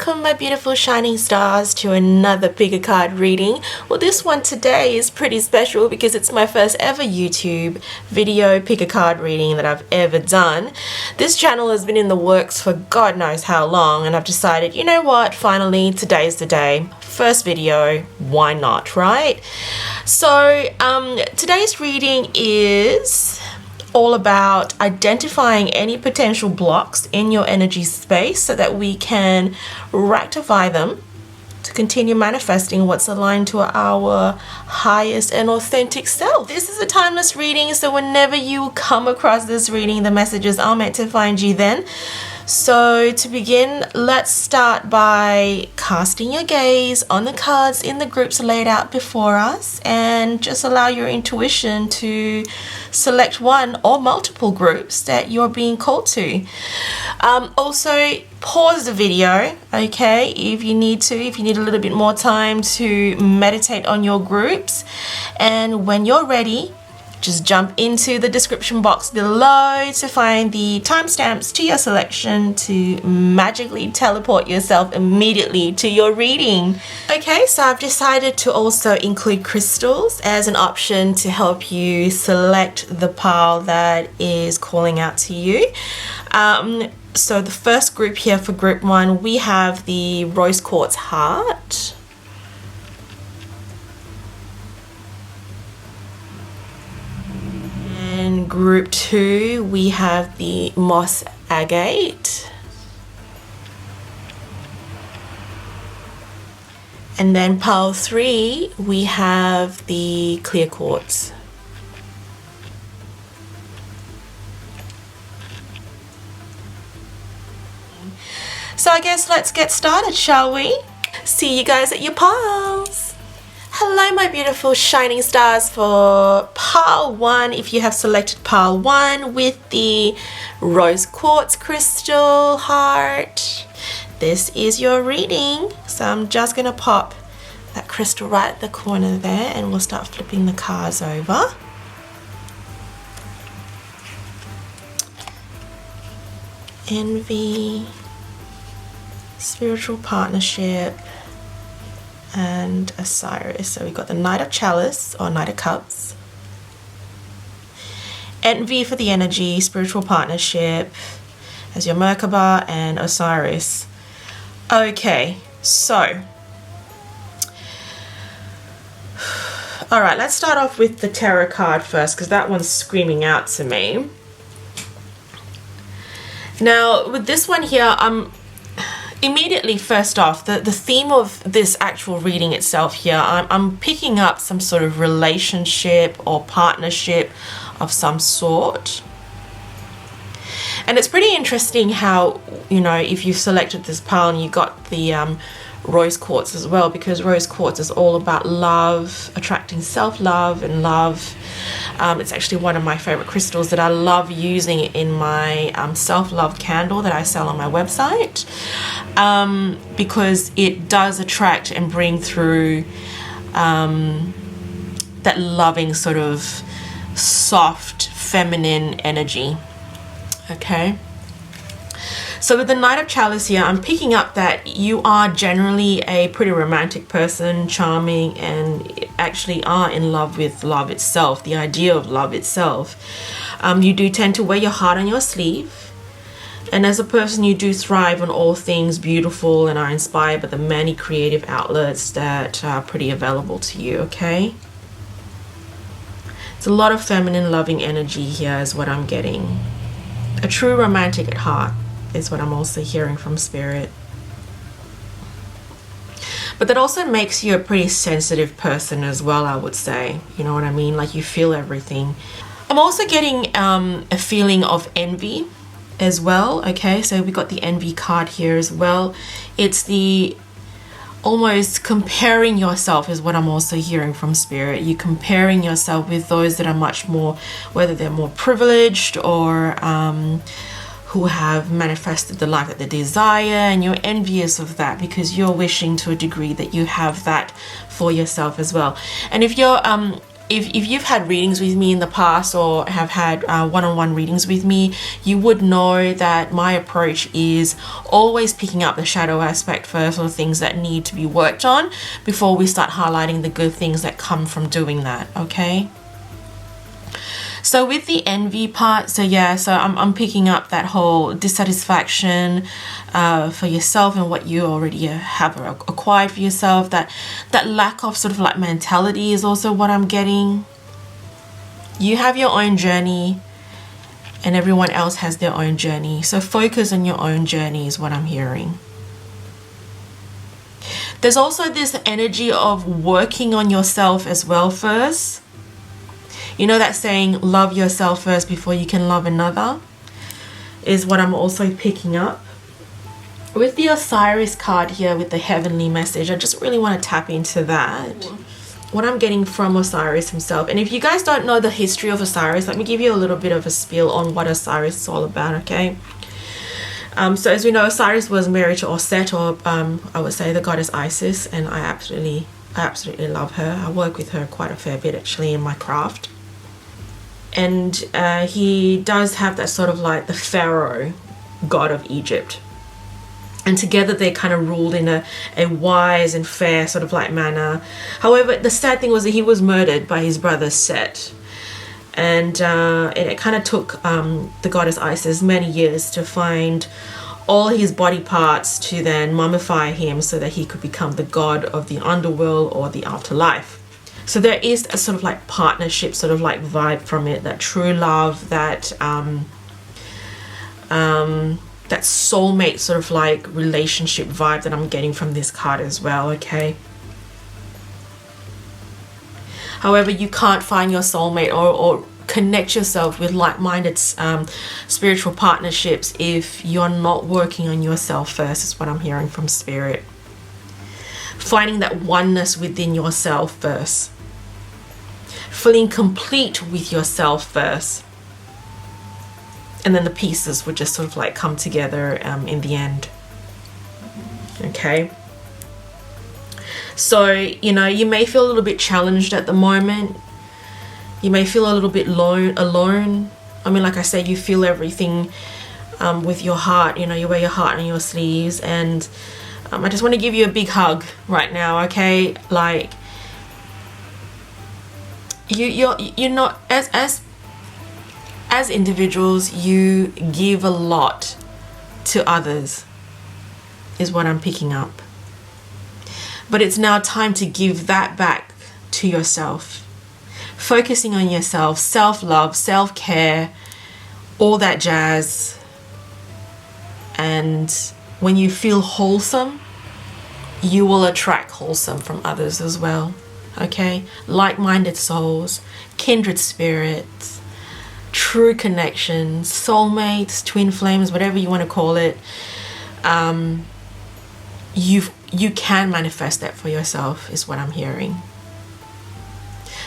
welcome my beautiful shining stars to another pickacard reading. Well, this one today is pretty special because it's my first ever YouTube video pickacard reading that I've ever done. This channel has been in the works for God knows how long, and I've decided, you know what, finally today's the day. First video, why not, right? So today's reading is all about identifying any potential blocks in your energy space so that we can rectify them to continue manifesting what's aligned to our highest and authentic self. This is a timeless reading, so whenever you come across this reading, the messages are meant to find you then. So to begin, let's start by casting your gaze on the cards in the groups laid out before us, and just allow your intuition to select one or multiple groups that you're being called to. Also, pause the video, okay, if you need a little bit more time to meditate on your groups. And when you're ready, just jump into the description box below to find the timestamps to your selection to magically teleport yourself immediately to your reading. Okay, so I've decided to also include crystals as an option to help you select the pile that is calling out to you. So the first group here for group one, we have the rose quartz heart. In group two, we have the moss agate. And then pile three, we have the clear quartz. So I guess let's get started, shall we? See you guys at your piles. Hello my beautiful shining stars for pile one. If you have selected pile one with the rose quartz crystal heart, this is your reading. So I'm just gonna pop that crystal right at the corner there, and we'll start flipping the cards over. Envy, spiritual partnership, and Osiris. So we got the Knight of Chalice or Knight of Cups. Envy for the energy, spiritual partnership as your Merkaba, and Osiris. Okay, so all right, let's start off with the tarot card first because that one's screaming out to me. Now with this one here, immediately, first off, the theme of this actual reading itself here, I'm picking up some sort of relationship or partnership of some sort. And it's pretty interesting how, you know, if you selected this pile and you got the rose quartz as well, because rose quartz is all about love, attracting self-love and love. It's actually one of my favorite crystals that I love using in my self-love candle that I sell on my website, because it does attract and bring through that loving sort of soft feminine energy. Okay, so with the Knight of Chalice here, I'm picking up that you are generally a pretty romantic person, charming, and actually are in love with love itself, the idea of love itself. You do tend to wear your heart on your sleeve, and as a person you do thrive on all things beautiful and are inspired by the many creative outlets that are pretty available to you. Okay, it's a lot of feminine loving energy here is what I'm getting. A true romantic at heart is what I'm also hearing from spirit. But that also makes you a pretty sensitive person as well, I would say. You know what I mean? Like you feel everything. I'm also getting a feeling of envy as well. Okay, so we got the envy card here as well. It's the almost comparing yourself is what I'm also hearing from spirit. You comparing yourself with those that are much more, whether they're more privileged or who have manifested the life that they desire, and you're envious of that because you're wishing to a degree that you have that for yourself as well. And if you're if you've had readings with me in the past or have had one-on-one readings with me, you would know that my approach is always picking up the shadow aspect first, or things that need to be worked on, before we start highlighting the good things that come from doing that, okay? So with the envy part, so yeah, so I'm picking up that whole dissatisfaction for yourself and what you already have acquired for yourself. That lack of sort of like mentality is also what I'm getting. You have your own journey and everyone else has their own journey. So focus on your own journey is what I'm hearing. There's also this energy of working on yourself as well first. You know that saying, love yourself first before you can love another, is what I'm also picking up. With the Osiris card here with the heavenly message, I just really want to tap into that. What I'm getting from Osiris himself. And if you guys don't know the history of Osiris, let me give you a little bit of a spiel on what Osiris is all about, okay? So as we know, Osiris was married to Osset, or I would say the goddess Isis, and I absolutely love her. I work with her quite a fair bit actually in my craft. And he does have that sort of like the pharaoh god of Egypt, and together they kind of ruled in a wise and fair sort of like manner. However, the sad thing was that he was murdered by his brother Set, and it kind of took the goddess Isis many years to find all his body parts to then mummify him so that he could become the god of the underworld or the afterlife. So there is a sort of like partnership sort of like vibe from it, that true love, that that soulmate sort of like relationship vibe that I'm getting from this card as well, okay? However, you can't find your soulmate or connect yourself with like-minded spiritual partnerships if you're not working on yourself first, is what I'm hearing from Spirit. Finding that oneness within yourself first. Feeling complete with yourself first, and then the pieces would just sort of like come together in the end, okay? So, you know, you may feel a little bit challenged at the moment. You may feel a little bit alone. I mean, like I said, you feel everything with your heart. You know, you wear your heart on your sleeves, and I just want to give you a big hug right now, okay? Like, you're not, as individuals, you give a lot to others, is what I'm picking up. But it's now time to give that back to yourself. Focusing on yourself, self-love, self-care, all that jazz. And when you feel wholesome, you will attract wholesome from others as well. Okay, like-minded souls, kindred spirits, true connections, soulmates, twin flames, whatever you want to call it. You can manifest that for yourself, is what I'm hearing.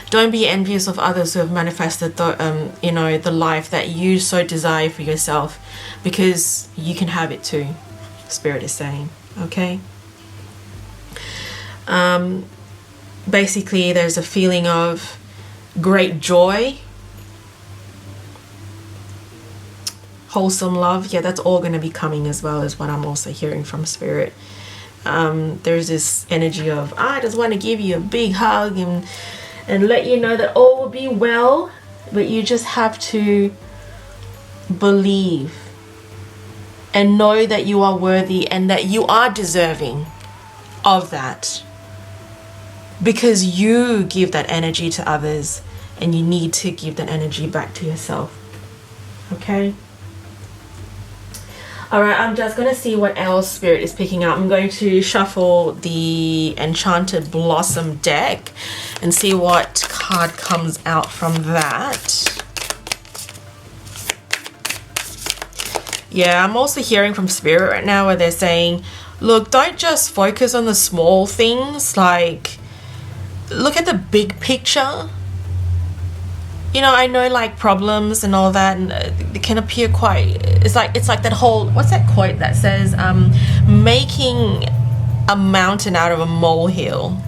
Don't be envious of others who have manifested the, you know, the life that you so desire for yourself, because you can have it too. Spirit is saying, okay. Basically, there's a feeling of great joy, wholesome love. Yeah, that's all going to be coming as well, is what I'm also hearing from Spirit. There's this energy of, I just want to give you a big hug and let you know that all will be well, but you just have to believe and know that you are worthy and that you are deserving of that. Because you give that energy to others, and you need to give that energy back to yourself. Okay? Alright, I'm just going to see what else Spirit is picking up. I'm going to shuffle the Enchanted Blossom deck and see what card comes out from that. Yeah, I'm also hearing from Spirit right now where they're saying, look, don't just focus on the small things, like, look at the big picture. You know, I know like problems and all that, and it can appear quite, it's like that whole, what's that quote that says, making a mountain out of a molehill,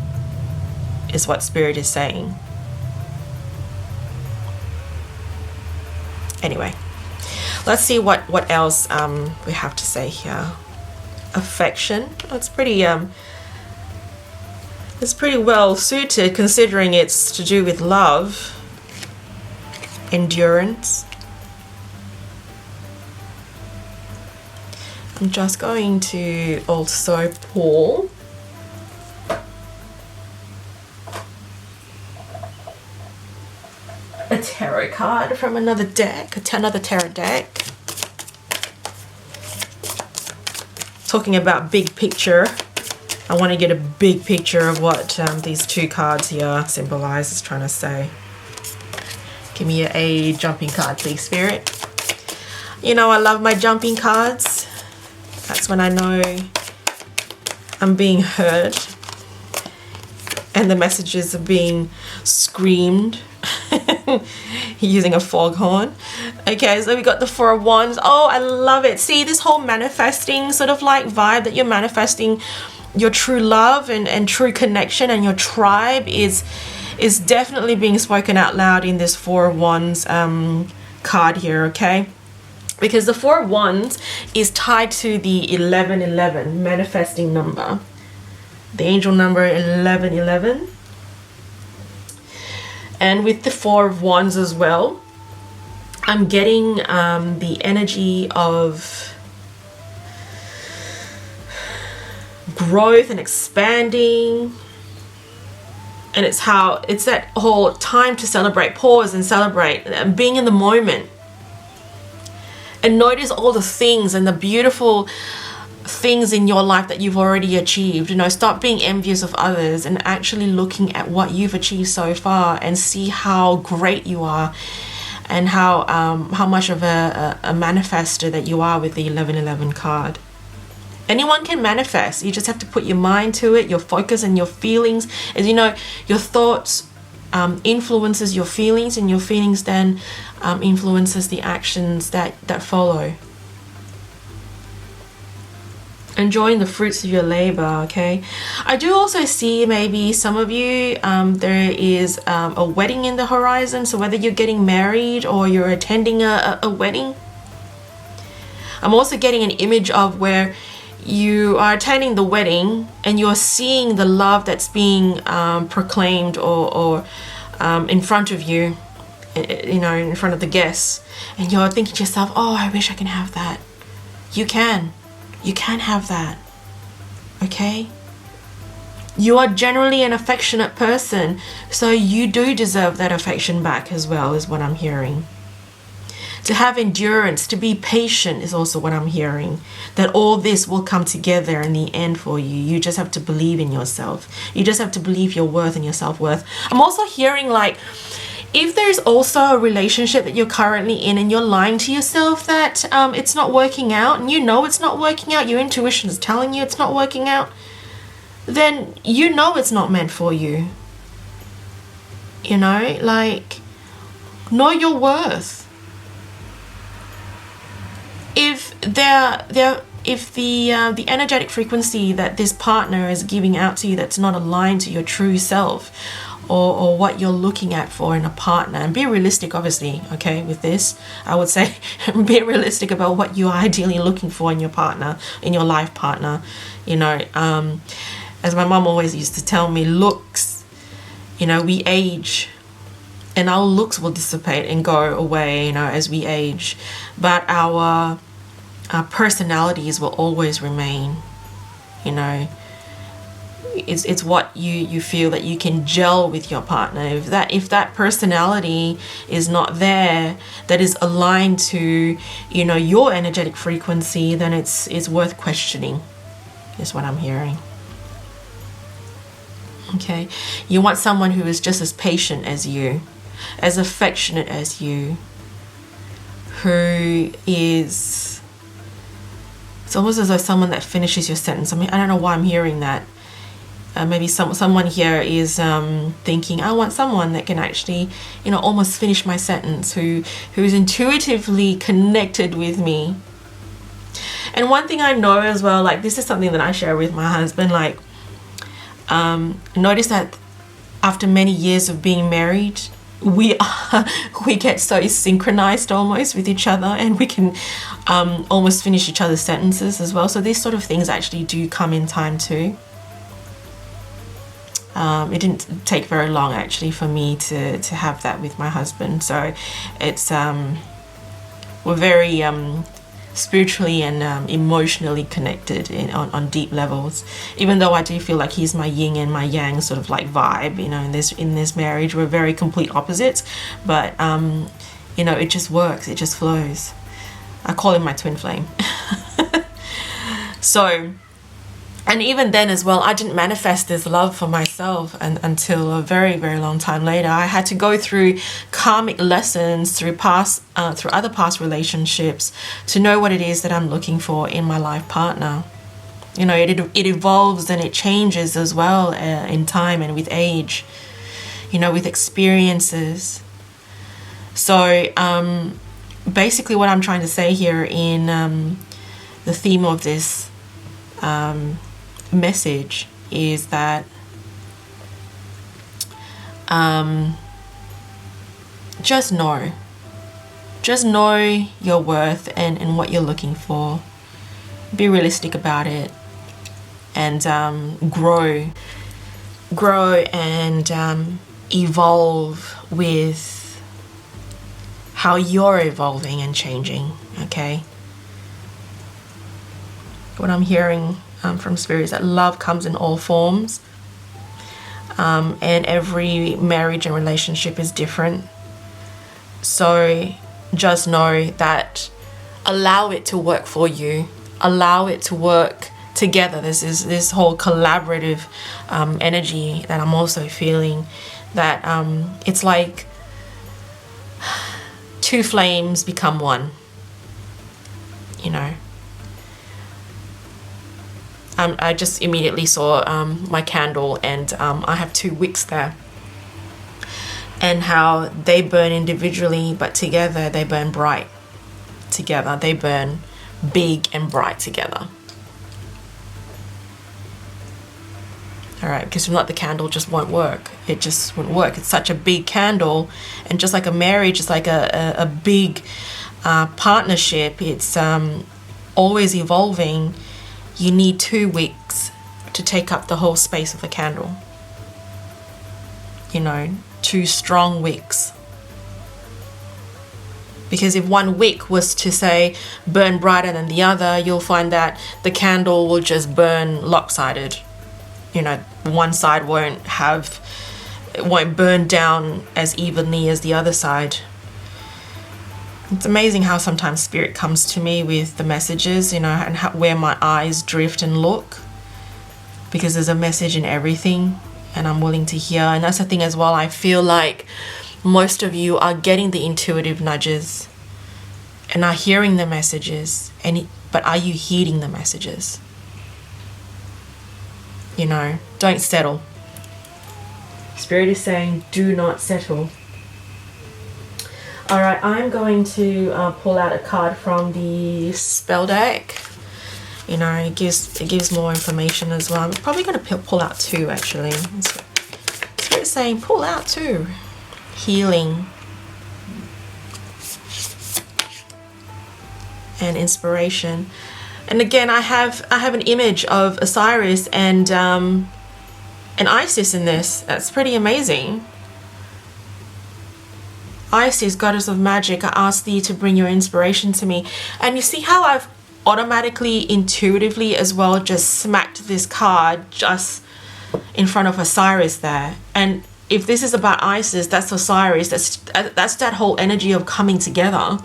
is what Spirit is saying. Anyway, let's see what else we have to say here. Affection. It's pretty well suited, considering it's to do with love. Endurance. I'm just going to also pull a tarot card from another deck, another tarot deck. Talking about big picture, I want to get a big picture of what these two cards here symbolize. It's trying to say. Give me a jumping card, please, Spirit. You know, I love my jumping cards. That's when I know I'm being heard and the messages are being screamed. Using a foghorn. Okay, so we got the Four of Wands. Oh, I love it. See, this whole manifesting sort of like vibe that you're manifesting your true love and true connection, and your tribe is definitely being spoken out loud in this Four of Wands card here, okay? Because the Four of Wands is tied to the 1111 manifesting number. The angel number 1111. And with the Four of Wands as well, I'm getting the energy of growth and expanding. And it's that whole time to celebrate, pause and celebrate, and being in the moment. And notice all the things and the beautiful things in your life that you've already achieved. You know, stop being envious of others and actually looking at what you've achieved so far, and see how great you are, and how much of a manifester that you are with the 1111 card. Anyone can manifest. You just have to put your mind to it, your focus and your feelings. As you know, your thoughts influences your feelings, and your feelings then influences the actions that follow. Enjoying the fruits of your labor, okay? I do also see maybe some of you, there is a wedding in the horizon. So whether you're getting married or you're attending a wedding. I'm also getting an image of where you are attending the wedding and you're seeing the love that's being proclaimed or in front of you, you know, in front of the guests. And you're thinking to yourself, oh, I wish I can have that. You can have that, okay? You are generally an affectionate person, so you do deserve that affection back as well, is what I'm hearing. To have endurance, to be patient is also what I'm hearing. That all this will come together in the end for you. You just have to believe in yourself. You just have to believe your worth and your self-worth. I'm also hearing like, if there's also a relationship that you're currently in and you're lying to yourself that it's not working out, and you know it's not working out, your intuition is telling you it's not working out, then you know it's not meant for you. You know, like, know your worth. If the energetic frequency that this partner is giving out to you that's not aligned to your true self, or what you're looking at for in a partner, and be realistic, obviously, okay, with this, I would say be realistic about what you're ideally looking for in your partner, in your life partner. You know, as my mom always used to tell me, looks, you know, we age and our looks will dissipate and go away, you know, as we age, but our personalities will always remain. You know, it's what you feel that you can gel with your partner. If that personality is not there, that is aligned to, you know, your energetic frequency, then it's worth questioning, is what I'm hearing. Okay, you want someone who is just as patient as you, as affectionate as you, who is, it's almost as though someone that finishes your sentence. I mean, I don't know why I'm hearing that. Maybe someone here is thinking, I want someone that can actually, you know, almost finish my sentence, who is intuitively connected with me. And one thing I know as well, like, this is something that I share with my husband, like, notice that after many years of being married, we we get so synchronized almost with each other, and we can almost finish each other's sentences as well. So these sort of things actually do come in time too. It didn't take very long actually for me to have that with my husband. So it's we're very spiritually and emotionally connected on deep levels, even though I do feel like he's my yin and my yang sort of like vibe, you know. In this marriage we're very complete opposites, but you know, it just works, it just flows. I call him my twin flame. So, and even then as well, I didn't manifest this love for myself until a very, very long time later. I had to go through karmic lessons through other past relationships to know what it is that I'm looking for in my life partner. You know, it evolves and it changes as well in time and with age, you know, with experiences. So basically what I'm trying to say here in the theme of this message is that just know your worth and what you're looking for. Be realistic about it, and grow and evolve with how you're evolving and changing. Okay, what I'm hearing from Spirit is that love comes in all forms, and every marriage and relationship is different. So just know that, allow it to work for you, allow it to work together. This whole collaborative energy that I'm also feeling, that it's like two flames become one, you know. I just immediately saw my candle, and I have 2 wicks there, and how they burn individually, but together they burn bright together. They burn big and bright together. All right, because if not, the candle just won't work. It just won't work. It's such a big candle, and just like a marriage, it's like a big partnership. It's always evolving. You need 2 wicks to take up the whole space of the candle. You know, 2 strong wicks. Because if one wick was to, say, burn brighter than the other, you'll find that the candle will just burn lopsided. You know, one side won't burn down as evenly as the other side. It's amazing how sometimes Spirit comes to me with the messages, you know, and where my eyes drift and look, because there's a message in everything, and I'm willing to hear. And that's the thing as well. I feel like most of you are getting the intuitive nudges and are hearing the messages, but are you heeding the messages? You know, don't settle. Spirit is saying, do not settle. All right, I'm going to pull out a card from the spell deck. You know, it gives more information as well. I'm probably going to pull out 2 actually. Spirit's saying pull out 2. Healing and inspiration. And again, I have an image of Osiris and Isis in this. That's pretty amazing. Isis, goddess of magic, I ask thee to bring your inspiration to me. And you see how I've automatically, intuitively as well, just smacked this card just in front of Osiris there. And if this is about Isis, that's Osiris. That's that whole energy of coming together,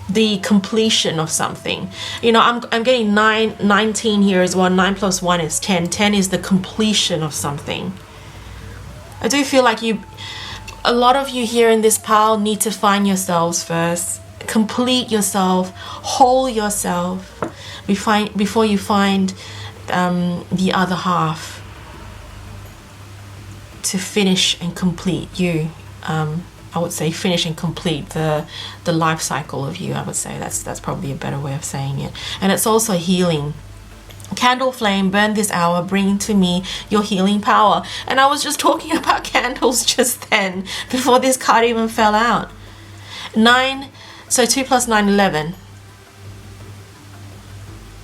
the completion of something. You know, I'm getting 19 here as well. 9 plus 1 is 10. 10 is the completion of something. I do feel like a lot of you here in this pile need to find yourselves first. Complete yourself, whole yourself before you find the other half to finish and complete you. I would say finish and complete the life cycle of you. I would say that's probably a better way of saying it. And it's also healing. Candle flame, burn this hour, bring to me your healing power. And I was just talking about candles just then, before this card even fell out. 9, so 2 plus 9, 11.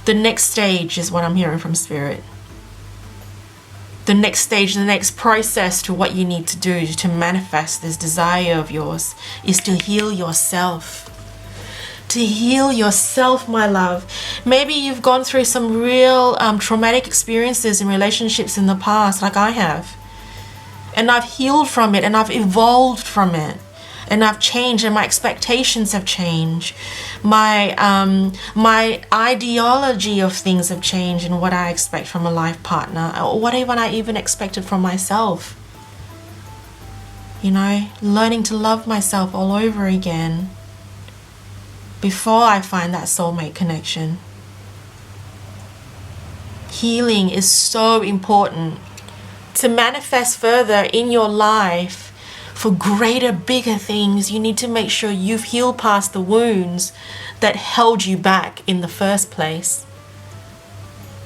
The next stage is what I'm hearing from Spirit. The next stage, the next process to what you need to do to manifest this desire of yours is to heal yourself. To heal yourself, my love. Maybe you've gone through some real traumatic experiences in relationships in the past, like I have. And I've healed from it, and I've evolved from it. And I've changed, and my expectations have changed. My ideology of things have changed, and what I expect from a life partner, or what even I even expected from myself. You know, learning to love myself all over again before I find that soulmate connection. Healing is so important to manifest further in your life. For greater, bigger things, you need to make sure you've healed past the wounds that held you back in the first place.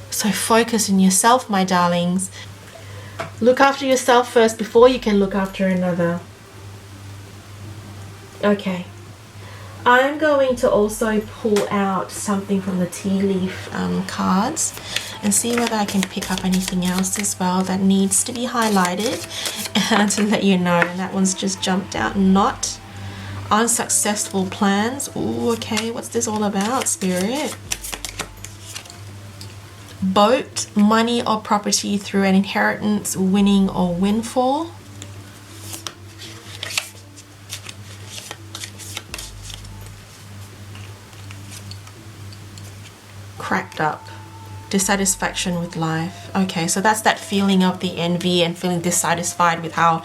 So focus on yourself, my darlings. Look after yourself first before you can look after another. Okay. I'm going to also pull out something from the tea leaf cards and see whether I can pick up anything else as well that needs to be highlighted to let you know. And that one's just jumped out. Not unsuccessful plans. Ooh, okay, what's this all about, Spirit? Boat, money or property through an inheritance, winning or windfall. Cracked up, dissatisfaction with life. Okay, so that's that feeling of the envy and feeling dissatisfied with how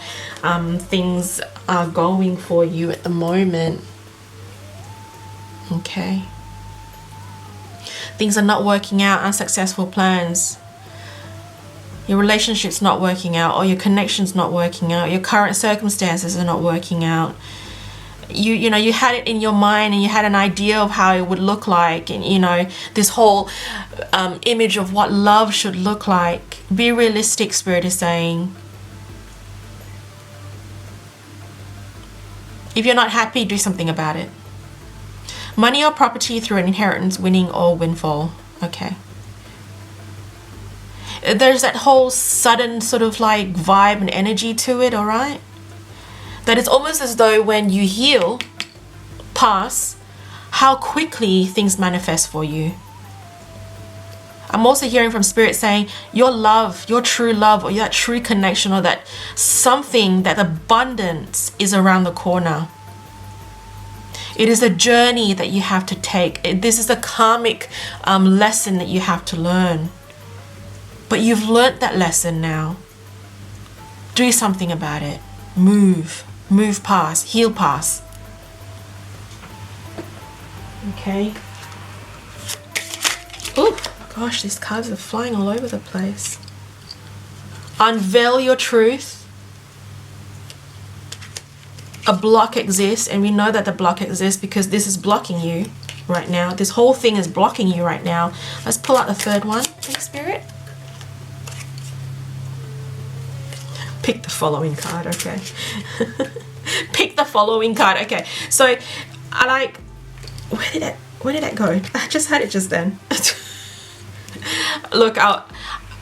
things are going for you at the moment. Okay, things are not working out, unsuccessful plans. Your relationship's not working out, or your connection's not working out, your current circumstances are not working out. You know, you had it in your mind and you had an idea of how it would look like, and you know, this whole image of what love should look like. Be realistic, Spirit is saying. If you're not happy, do something about it. Money or property through an inheritance, winning or windfall. Okay. There's that whole sudden sort of like vibe and energy to it, all right? That it's almost as though when you heal past, how quickly things manifest for you. I'm also hearing from Spirit saying your love, your true love, or that true connection, or that something, that abundance is around the corner. It is a journey that you have to take. This is a karmic lesson that you have to learn. But you've learnt that lesson now. Do something about it. Move past, heal past. Okay. Oh gosh, these cards are flying all over the place. Unveil your truth. A block exists, and we know that the block exists because this is blocking you right now. This whole thing is blocking you right now. Let's pull out the third one. Thanks, Spirit. Pick the following card, okay. Pick the following card, okay. So I like, where did that go? I just had it just then. Look,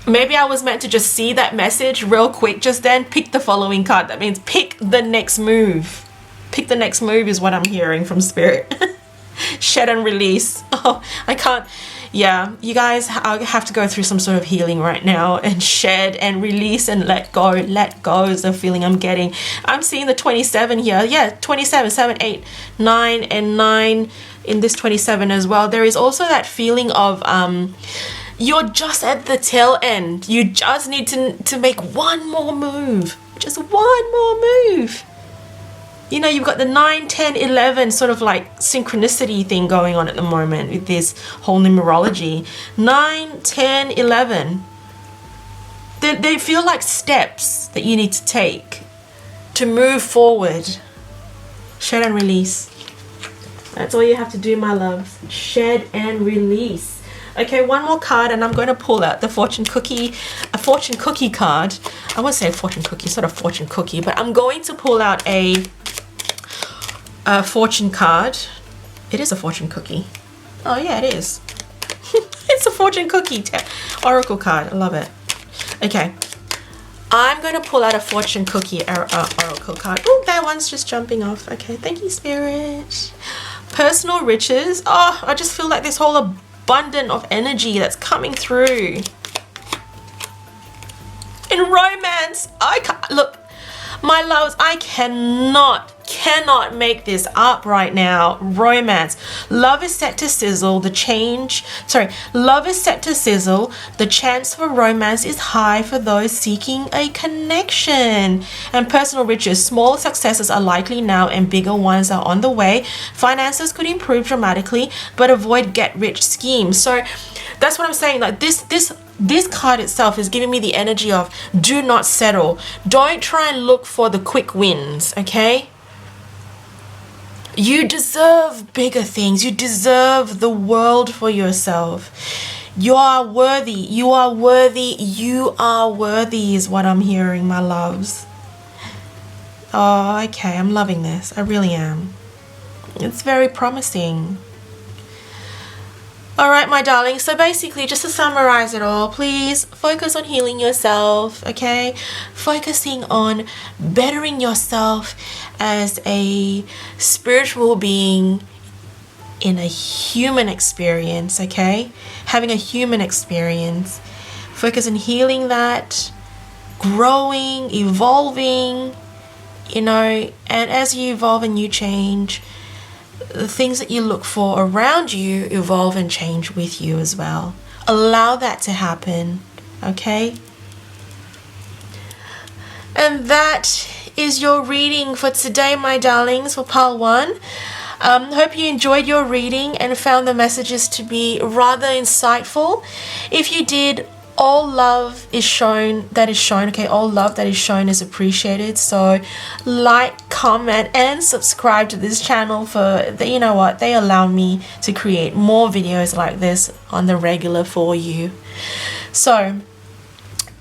maybe I was meant to just see that message real quick just then. Pick the following card. That means pick the next move. Pick the next move is what I'm hearing from Spirit. Shed and release. Oh, I can't. Yeah, you guys, I have to go through some sort of healing right now and shed and release and let go. Let go is the feeling I'm getting. I'm seeing the 27 here. Yeah, 27, 7, 8, 9, and 9 in this 27 as well. There is also that feeling of you're just at the tail end. You just need to make one more move. Just one more move. You know, you've got the 9, 10, 11 sort of like synchronicity thing going on at the moment with this whole numerology. 9, 10, 11. They feel like steps that you need to take to move forward. Shed and release. That's all you have to do, my loves. Shed and release. Okay, one more card, and I'm going to pull out the a fortune cookie card. I won't say fortune cookie, it's not a fortune cookie, but I'm going to pull out a fortune card. It is a fortune cookie. Oh yeah, it is. It's a fortune cookie oracle card. I love it. Okay, I'm going to pull out a fortune cookie oracle card. Oh, that one's just jumping off. Okay, thank you, Spirit. Personal riches. Oh, I just feel like this whole abundance of energy that's coming through. In romance, I can't, look, my loves, I cannot make this up right now. Romance. Love is set to sizzle. Love is set to sizzle. The chance for romance is high for those seeking a connection. And personal riches. Small successes are likely now and bigger ones are on the way. Finances could improve dramatically, but avoid get-rich schemes. So that's what I'm saying. Like this card itself is giving me the energy of do not settle. Don't try and look for the quick wins, okay? You deserve bigger things. You deserve the world for yourself. You are worthy. You are worthy. You are worthy is what I'm hearing, my loves. Oh, okay. I'm loving this. I really am. It's very promising. All right, my darling. So basically, just to summarize it all, please focus on healing yourself, okay? Focusing on bettering yourself as a spiritual being in a human experience, okay? Having a human experience. Focus on healing that, growing, evolving, you know, and as you evolve and you change, the things that you look for around you evolve and change with you as well. Allow that to happen, okay? And that is your reading for today, my darlings, for pile 1. Hope you enjoyed your reading and found the messages to be rather insightful. If you did, all love is shown, okay? All love that is shown is appreciated. So like, comment, and subscribe to this channel for, you know what, they allow me to create more videos like this on the regular for you. So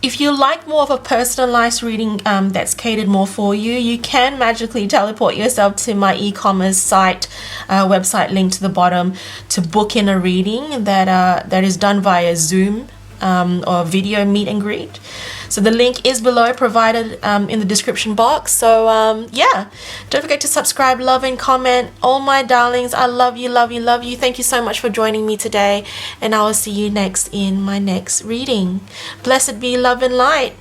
if you like more of a personalized reading that's catered more for you, you can magically teleport yourself to my e-commerce site, website link to the bottom to book in a reading that is done via Zoom or video meet and greet. So the link is below, provided in the description box. So yeah, don't forget to subscribe, love, and comment. All my darlings, I love you, love you, love you. Thank you so much for joining me today, and I will see you next in my next reading. Blessed be love and light,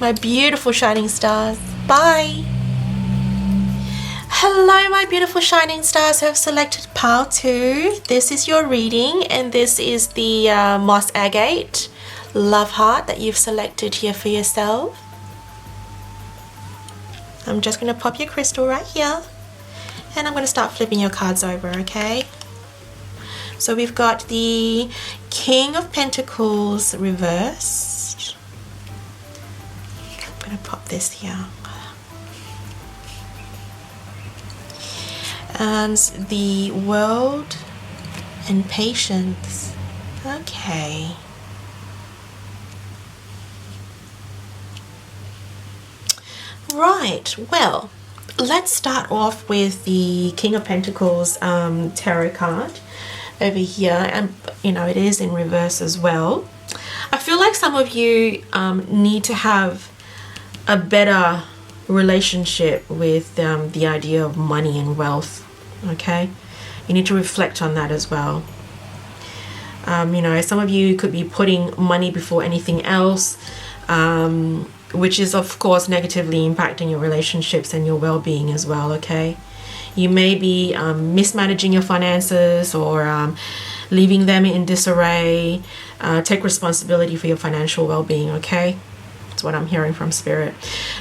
my beautiful shining stars. Bye. Hello, my beautiful shining stars who have selected pile 2. This is your reading, and this is the moss agate love heart that you've selected here for yourself. I'm just going to pop your crystal right here, and I'm going to start flipping your cards over, okay? So we've got the King of Pentacles reversed. I'm going to pop this here. And the World and Patience. Okay. Right, well, let's start off with the King of Pentacles tarot card over here, and you know, it is in reverse as well. I feel like some of you need to have a better relationship with the idea of money and wealth. Okay, you need to reflect on that as well. You know, some of you could be putting money before anything else, which is of course negatively impacting your relationships and your well-being as well. Okay, you may be mismanaging your finances or leaving them in disarray. Take responsibility for your financial well-being. Okay, that's what I'm hearing from Spirit.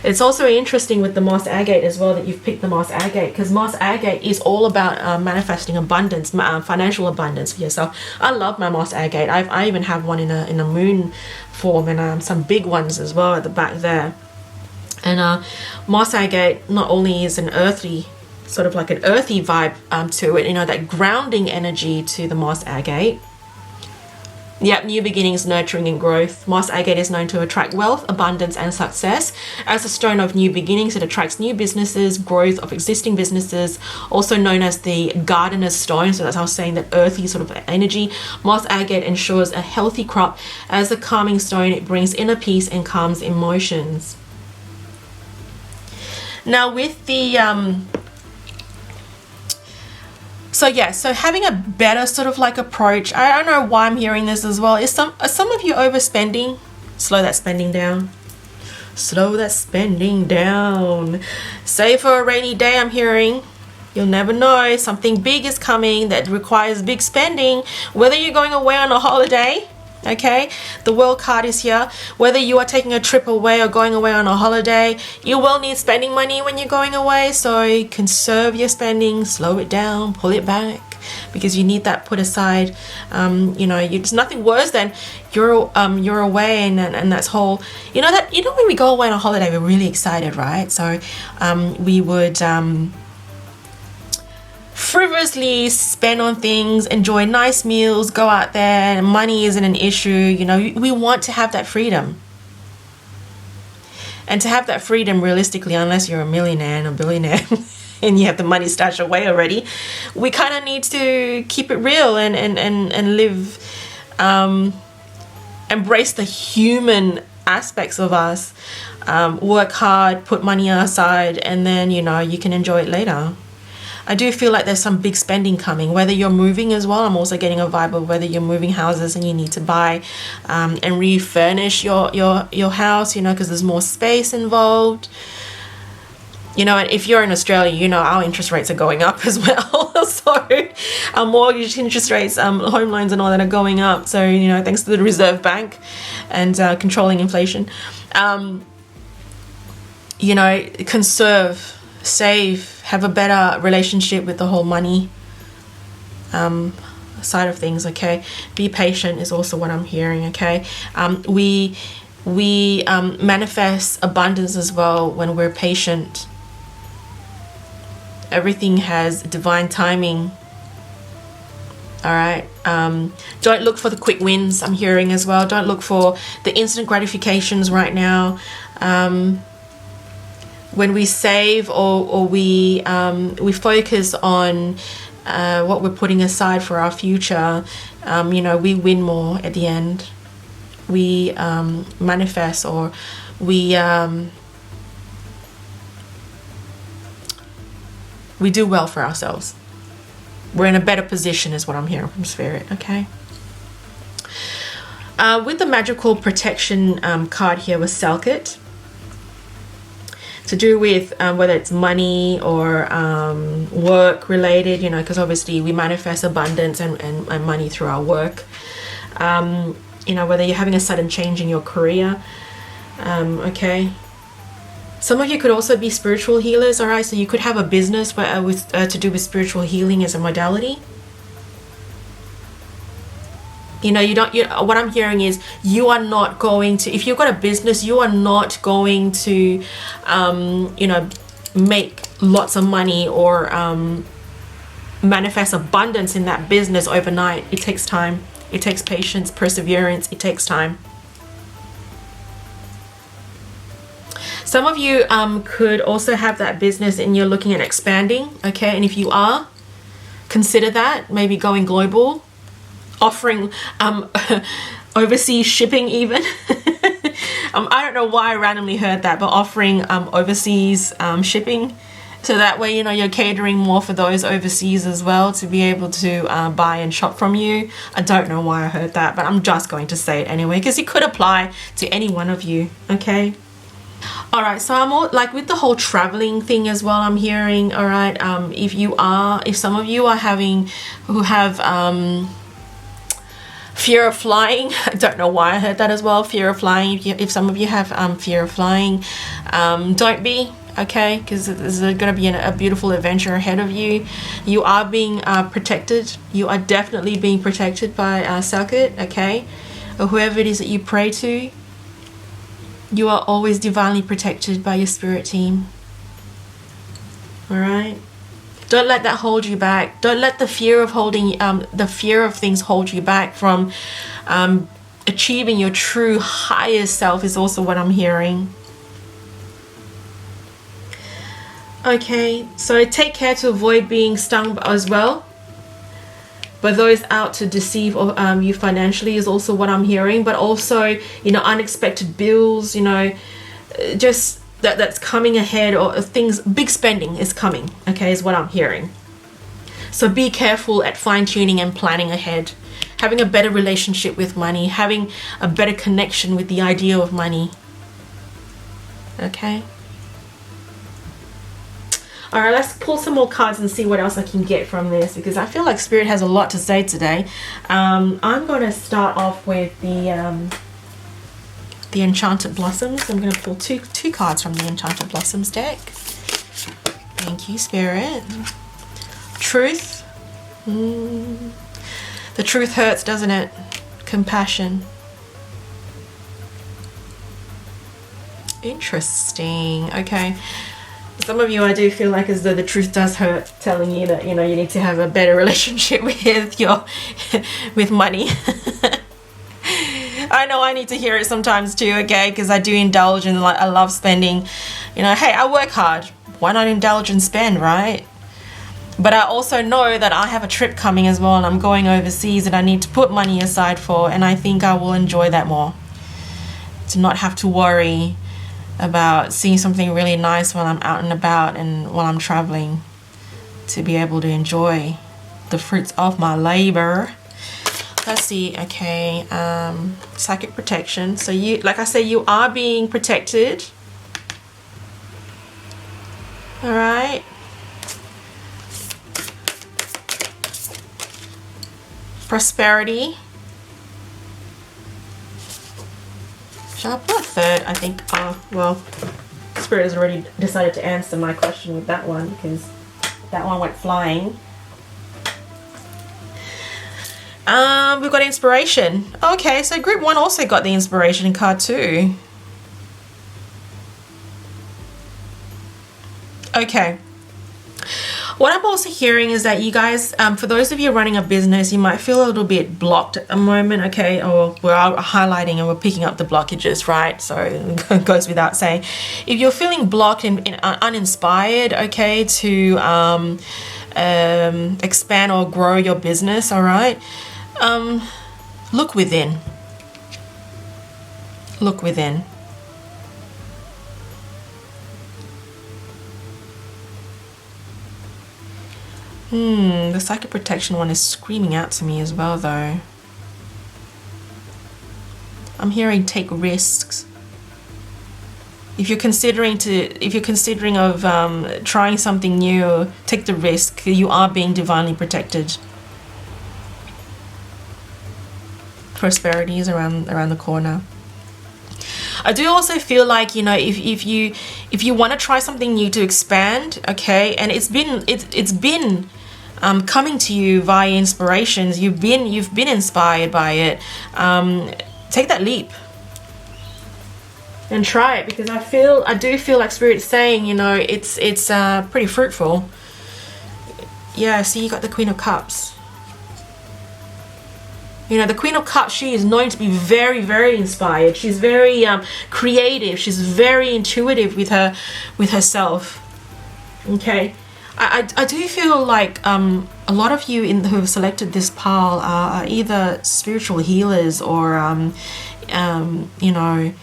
It's also interesting with the moss agate as well that you've picked the moss agate, because moss agate is all about manifesting abundance, financial abundance for yourself. I love my moss agate. I even have one in a moon form, and some big ones as well at the back there. And moss agate not only is an earthy, sort of like an earthy vibe to it, you know, that grounding energy to the moss agate. Yep, new beginnings, nurturing and growth. Moss agate is known to attract wealth, abundance and success. As a stone of new beginnings, it attracts new businesses, growth of existing businesses, also known as the gardener's stone. So that's how I was saying, that earthy sort of energy. Moss agate ensures a healthy crop. As a calming stone, it brings inner peace and calms emotions. Now with the so having a better sort of like approach. I don't know why I'm hearing this as well. Are some of you overspending? Slow that spending down. Slow that spending down. Save for a rainy day, I'm hearing. You'll never know. Something big is coming that requires big spending. Whether you're going away on a holiday, okay, the World card is here. Whether you are taking a trip away or going away on a holiday, you will need spending money when you're going away. So conserve your spending, slow it down, pull it back, because you need that put aside. You know, it's nothing worse than you're away and that's whole, you know, when we go away on a holiday, we're really excited, right? So we would frivolously spend on things, enjoy nice meals, go out there, and money isn't an issue. You know, we want to have that freedom. And to have that freedom, realistically, unless you're a millionaire and a billionaire and you have the money stashed away already, we kind of need to keep it real and live, embrace the human aspects of us. Work hard, put money aside, and then, you know, you can enjoy it later. I do feel like there's some big spending coming, whether you're moving as well. I'm also getting a vibe of whether you're moving houses and you need to buy and refurnish your house, you know, because there's more space involved. You know, and if you're in Australia, you know, our interest rates are going up as well. So our mortgage interest rates, home loans and all that are going up. So, you know, thanks to the Reserve Bank and controlling inflation, you know, conserve, save, have a better relationship with the whole money side of things, okay? Be patient is also what I'm hearing, okay? We manifest abundance as well when we're patient. Everything has divine timing, all right? Don't look for the quick wins, I'm hearing as well. Don't look for the instant gratifications right now. When we save or we focus on what we're putting aside for our future, you know, we win more at the end. We manifest, or we do well for ourselves. We're in a better position is what I'm hearing from Spirit, okay? With the magical protection card here with Selkit, to do with whether it's money or work related, you know, because obviously we manifest abundance and money through our work. You know, whether you're having a sudden change in your career, okay. Some of you could also be spiritual healers, all right? So you could have a business where with to do with spiritual healing as a modality. You know, what I'm hearing is you are not going to, if you've got a business, you are not going to, you know, make lots of money or manifest abundance in that business overnight. It takes time. It takes patience, perseverance. It takes time. Some of you could also have that business and you're looking at expanding, okay? And if you are, consider that, maybe going global. Offering overseas shipping even. I don't know why I randomly heard that, but offering overseas shipping, so that way, you know, you're catering more for those overseas as well to be able to buy and shop from you. I don't know why I heard that, but I'm just going to say it anyway, because it could apply to any one of you, okay? All right, so I'm all like with the whole traveling thing as well, I'm hearing, all right, if some of you are who have fear of flying, I don't know why I heard that as well, fear of flying. If some of you have fear of flying, don't be, okay, because there's going to be a beautiful adventure ahead of you. You are being protected. You are definitely being protected by Selkit, okay, or whoever it is that you pray to. You are always divinely protected by your spirit team, all right? Don't let that hold you back. Don't let the fear of things hold you back from achieving your true highest self, is also what I'm hearing. Okay, so take care to avoid being stung as well by those out to deceive you financially, is also what I'm hearing. But also, you know, unexpected bills, you know, just that's coming ahead, or things, big spending is coming, okay, is what I'm hearing. So be careful at fine-tuning and planning ahead, having a better relationship with money, having a better connection with the idea of money. Okay. All right, let's pull some more cards and see what else I can get from this, because I feel like Spirit has a lot to say today. I'm going to start off with the Enchanted Blossoms. I'm going to pull two cards from the Enchanted Blossoms deck. Thank you, Spirit. Truth. The truth hurts, doesn't it? Compassion. Interesting. Okay. Some of you, I do feel like as though the truth does hurt, telling you that, you know, you need to have a better relationship with your with money. I know I need to hear it sometimes too, okay, because I do indulge and I love spending. You know, hey, I work hard. Why not indulge and spend, right? But I also know that I have a trip coming as well, and I'm going overseas that I need to put money aside for, and I think I will enjoy that more. To not have to worry about seeing something really nice while I'm out and about and while I'm traveling, to be able to enjoy the fruits of my labor. Let's see. Okay, psychic protection. So you, like I say, you are being protected. All right. Prosperity. Shall I put a third? I think, well, Spirit has already decided to answer my question with that one, because that one went flying. We've got inspiration. Okay, so group 1 also got the inspiration card too. Okay. What I'm also hearing is that you guys, for those of you running a business, you might feel a little bit blocked at the moment, okay? Or we're highlighting and we're picking up the blockages, right? So it goes without saying. If you're feeling blocked and uninspired, okay, to expand or grow your business, all right? Look within. Look within. The psychic protection one is screaming out to me as well, though. I'm hearing take risks. If you're considering of trying something new, take the risk. You are being divinely protected. Prosperity is around the corner. I do also feel like, you know, if you want to try something new to expand, okay, and it's been coming to you via inspirations, you've been inspired by it, take that leap and try it, because I do feel like Spirit's saying, you know, it's pretty fruitful. Yeah, see, you got the Queen of Cups. You know, the Queen of Cups, she is known to be very, very inspired. She's very creative. She's very intuitive with herself. Okay, I do feel like a lot of you who have selected this pile are either spiritual healers or you know,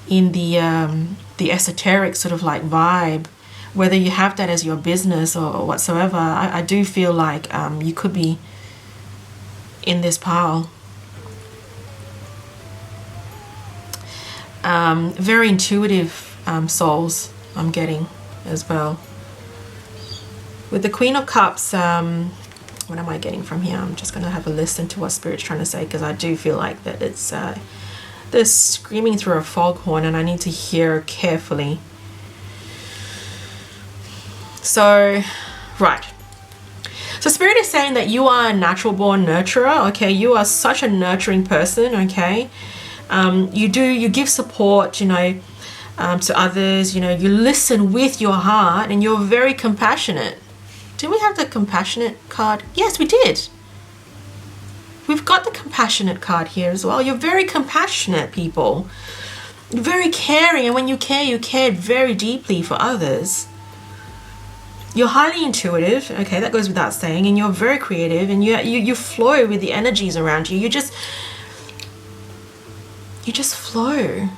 in the esoteric sort of like vibe. Whether you have that as your business or whatsoever, I do feel like you could be in this pile. Very intuitive souls I'm getting as well. With the Queen of Cups, what am I getting from here? I'm just going to have a listen to what Spirit's trying to say, because I do feel like that it's they're screaming through a foghorn and I need to hear carefully. So, right. So Spirit is saying that you are a natural born nurturer, okay? You are such a nurturing person, okay? You give support, you know, to others, you know, you listen with your heart, and you're very compassionate Did we have the compassionate card? Yes, we did. We've got the compassionate card here as well. You're very compassionate, people. You're very caring, and when you care very deeply for others. You're highly intuitive, okay, that goes without saying, and you're very creative, and you flow with the energies around you. You just flow.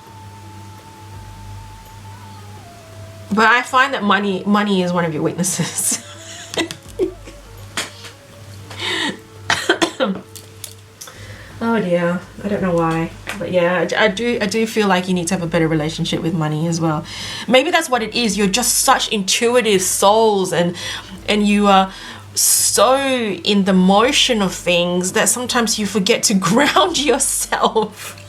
But I find that money is one of your weaknesses. Oh dear, I don't know why, but yeah, I do feel like you need to have a better relationship with money as well. Maybe that's what it is. You're just such intuitive souls, and you are so in the motion of things that sometimes you forget to ground yourself.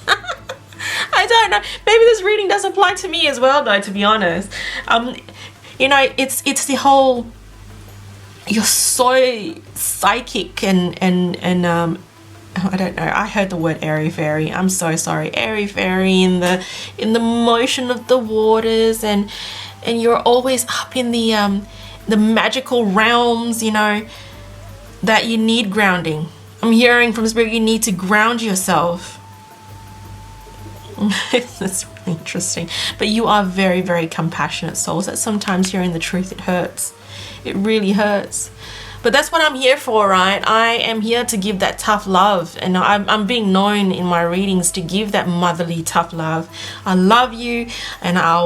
I don't know. Maybe this reading does apply to me as well, though, to be honest. You know, it's the whole, you're so psychic and I don't know. I heard the word airy fairy. I'm so sorry. Airy fairy in the motion of the waters, and you're always up in the magical realms, you know, that you need grounding. I'm hearing from spirit you need to ground yourself. That's really interesting. But you are very, very compassionate souls. That sometimes hearing the truth, it hurts. It really hurts. But that's what I'm here for, right? I am here to give that tough love, and I'm being known in my readings to give that motherly tough love. I love you, and I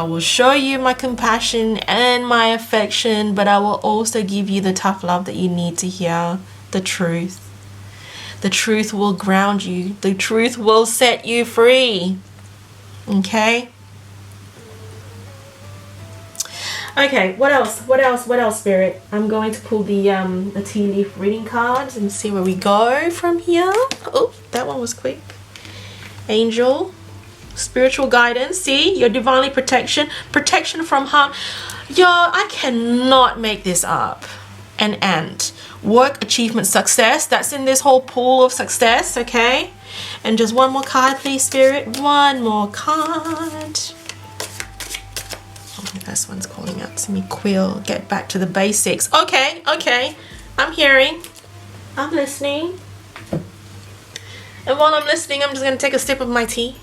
will show you my compassion and my affection, but I will also give you the tough love that you need to hear, the truth. The truth will ground you. The truth will set you free. Okay? Okay, what else, Spirit? I'm going to pull the tea leaf reading cards and see where we go from here. Oh, that one was quick. Angel, spiritual guidance. See, your divinely protection from harm. Yo, I cannot make this up. An ant. Work, achievement, success. That's in this whole pool of success, okay? And just one more card, please, Spirit. One more card. This one's calling out to me. Quill, get back to the basics. Okay, I'm hearing. I'm listening. And while I'm listening, I'm just going to take a sip of my tea.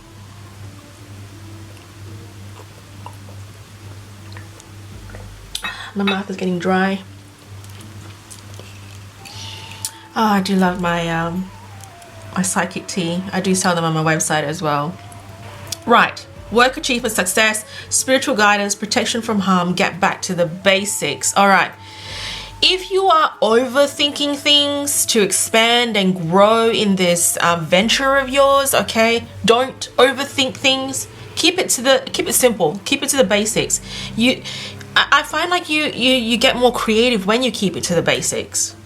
My mouth is getting dry. Oh, I do love my my psychic tea. I do sell them on my website as well. Right. Work, achievement, success, spiritual guidance, protection from harm, get back to the basics. All right. If you are overthinking things to expand and grow in this venture of yours, okay, don't overthink things. Keep it simple. Keep it to the basics. I find like you get more creative when you keep it to the basics.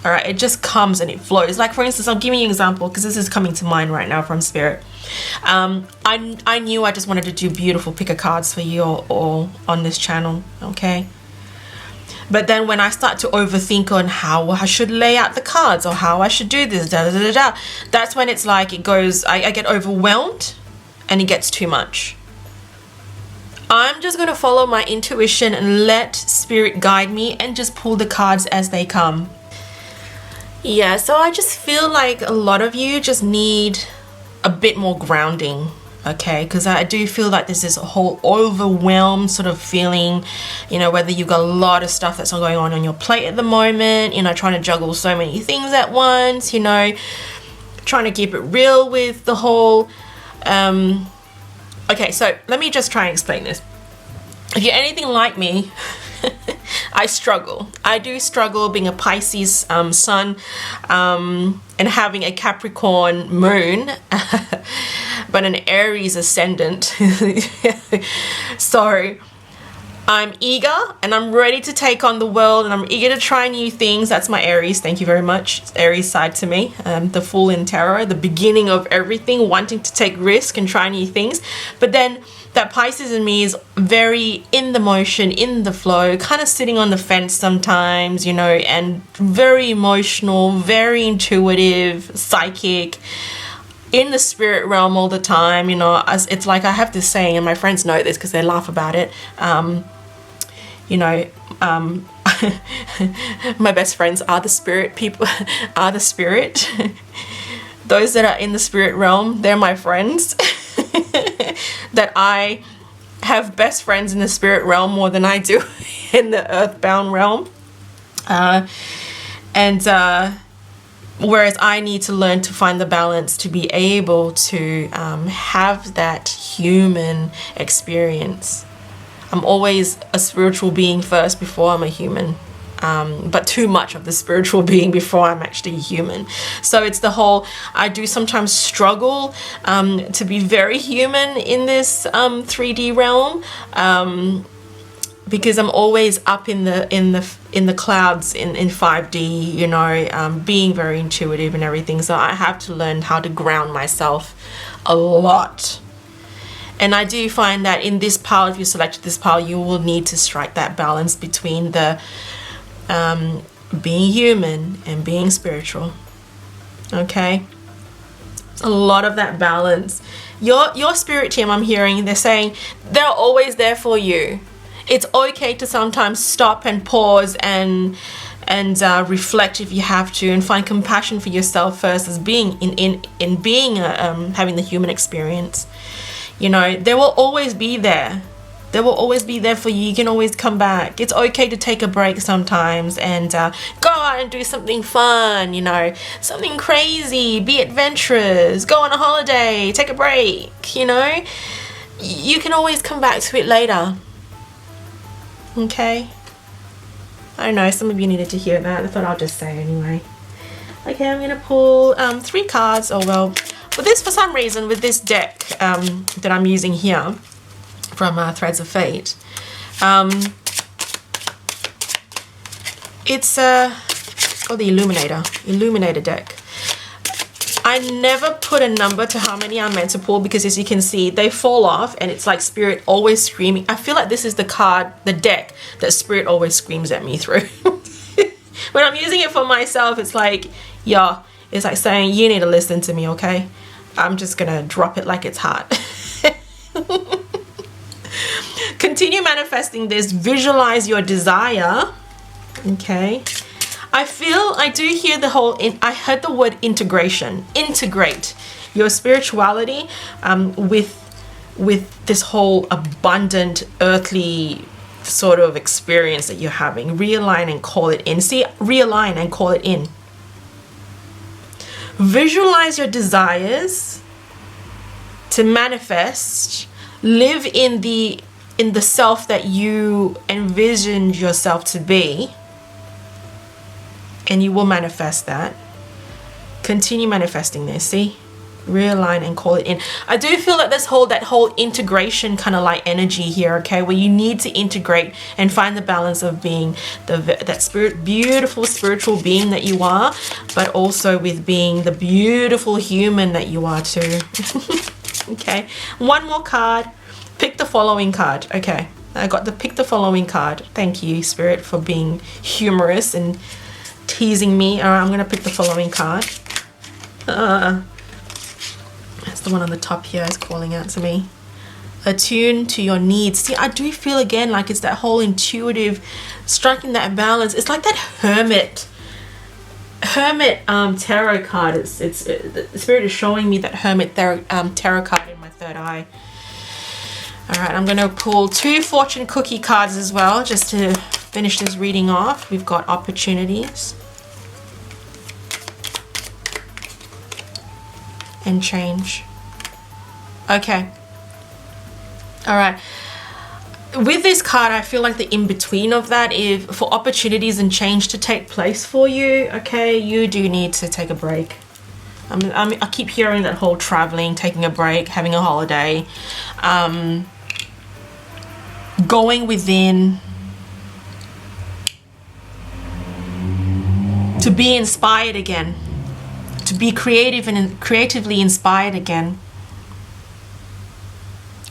All right, it just comes and it flows. Like, for instance, I'm giving you an example because this is coming to mind right now from Spirit. I knew I just wanted to do beautiful picker cards for you all on this channel, okay? But then when I start to overthink on how I should lay out the cards or how I should do this, that's when it's like it goes, I get overwhelmed and it gets too much. I'm just going to follow my intuition and let Spirit guide me and just pull the cards as they come. Yeah, so I just feel like a lot of you just need a bit more grounding, okay? Because I do feel like there's this whole overwhelmed sort of feeling, you know, whether you've got a lot of stuff that's going on your plate at the moment, you know, trying to juggle so many things at once, you know, trying to keep it real with the whole... Okay, so let me just try and explain this. If you're anything like me... I struggle. I do struggle being a Pisces sun and having a Capricorn moon, but an Aries ascendant. So I'm eager and I'm ready to take on the world, and I'm eager to try new things. That's my Aries. Thank you very much. It's Aries side to me. The Fool in Tarot, the beginning of everything, wanting to take risk and try new things. But then that Pisces in me is very in the motion, in the flow, kind of sitting on the fence sometimes, you know, and very emotional, very intuitive, psychic, in the spirit realm all the time, you know. It's like I have this saying, and my friends know this because they laugh about it. You know, my best friends are the spirit people, are the spirit. Those that are in the spirit realm, they're my friends. That I have best friends in the spirit realm more than I do in the earthbound realm. Whereas I need to learn to find the balance to be able to have that human experience. I'm always a spiritual being first before I'm a human. But too much of the spiritual being before I'm actually human. So it's the whole, I do sometimes struggle to be very human in this 3D realm, because I'm always up in the clouds in 5D, you know, being very intuitive and everything. So I have to learn how to ground myself a lot. And I do find that in this pile, if you select this pile, you will need to strike that balance between the being human and being spiritual. Okay, a lot of that balance. Your spirit team, I'm hearing, they're saying they're always there for you. It's okay to sometimes stop and pause and reflect if you have to, and find compassion for yourself first, as being in being having the human experience. You know, they will always be there. They will always be there for you. You can always come back. It's okay to take a break sometimes and go out and do something fun, you know, something crazy, be adventurous, go on a holiday, take a break, you know. You can always come back to it later. Okay? I don't know, some of you needed to hear that. I thought I'll just say anyway. Okay, I'm going to pull 3 cards. Oh, well, with this, for some reason, with this deck that I'm using here, from Threads of Fate. It's the Illuminator deck. I never put a number to how many I'm meant to pull, because as you can see, they fall off and it's like Spirit always screaming. I feel like this is the card, the deck, that Spirit always screams at me through. When I'm using it for myself, it's like, yeah, it's like saying, you need to listen to me, okay? I'm just gonna drop it like it's hot. Continue manifesting this. Visualize your desire. Okay. I do hear the whole, I heard the word integration. Integrate your spirituality with this whole abundant earthly sort of experience that you're having. Realign and call it in. See, realign and call it in. Visualize your desires to manifest. Live in the self that you envisioned yourself to be, and you will manifest that. Continue manifesting this. See, realign and call it in. I do feel that that whole integration kind of like energy here, okay, where you need to integrate and find the balance of being that beautiful spiritual being that you are, but also with being the beautiful human that you are too. Okay, one more card. Pick the following card. Okay, I got the pick the following card. Thank you, Spirit, for being humorous and teasing me. All right, I'm gonna pick the following card. That's the one on the top here is calling out to me. Attune to your needs. See, I do feel again like it's that whole intuitive, striking that balance. It's like that hermit tarot card. The Spirit is showing me that hermit tarot card in my third eye. All right, I'm going to pull 2 fortune cookie cards as well, just to finish this reading off. We've got opportunities and change. Okay. All right. With this card, I feel like the in-between of that is for opportunities and change to take place for you. Okay, you do need to take a break. I keep hearing that whole traveling, taking a break, having a holiday, going within to be inspired again, to be creative and creatively inspired again.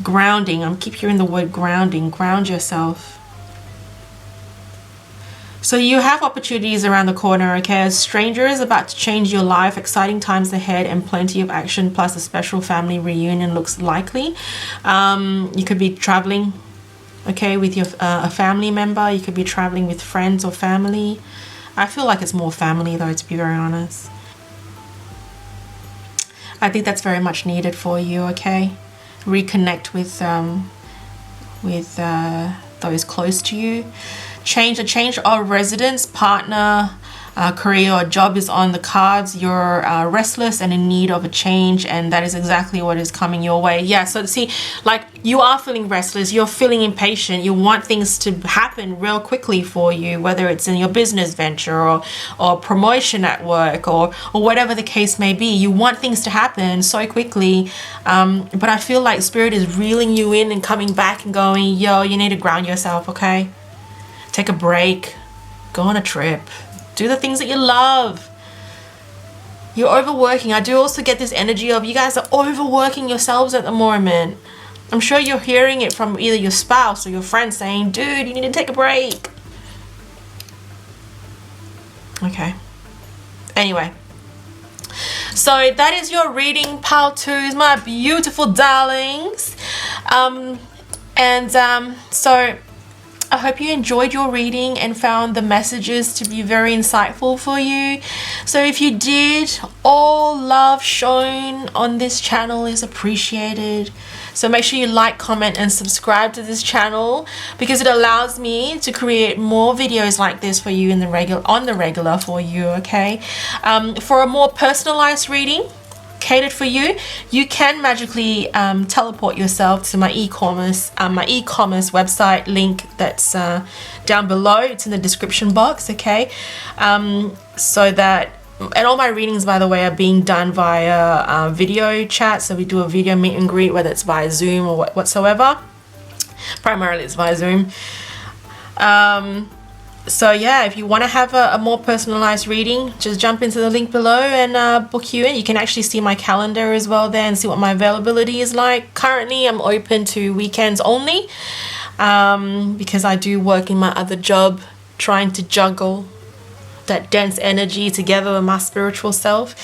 Grounding. I keep hearing the word grounding. Ground yourself. So you have opportunities around the corner, okay? A stranger is about to change your life. Exciting times ahead and plenty of action, plus a special family reunion looks likely. You could be traveling okay, with your a family member. You could be traveling with friends or family. I feel like it's more family though, to be very honest. I think that's very much needed for you, okay? Reconnect with those close to you. A change of residence, partner, career or job is on the cards. You're restless and in need of a change, and that is exactly what is coming your way. Yeah, so see, like, you are feeling restless, you're feeling impatient, you want things to happen real quickly for you, whether it's in your business venture or promotion at work or whatever the case may be. You want things to happen so quickly, but I feel like Spirit is reeling you in and coming back and going, yo, you need to ground yourself, okay? Take a break, go on a trip, do the things that you love. You're overworking. I do also get this energy of you guys are overworking yourselves at the moment. I'm sure you're hearing it from either your spouse or your friend saying, dude, you need to take a break. Okay. Anyway. So that is your reading, pile twos, my beautiful darlings. So I hope you enjoyed your reading and found the messages to be very insightful for you. So if you did, all love shown on this channel is appreciated. So make sure you like, comment and subscribe to this channel, because it allows me to create more videos like this for you on the regular for you, okay? For a more personalized reading catered for you, you can magically teleport yourself to my e-commerce website link that's down below. It's in the description box, okay? So that, and all my readings, by the way, are being done via video chat. So we do a video meet and greet, whether it's via Zoom or whatsoever. Primarily it's via Zoom. So yeah, if you want to have a more personalized reading, just jump into the link below and book you in. You can actually see my calendar as well there and see what my availability is like. Currently I'm open to weekends only, because I do work in my other job, trying to juggle that dense energy together with my spiritual self.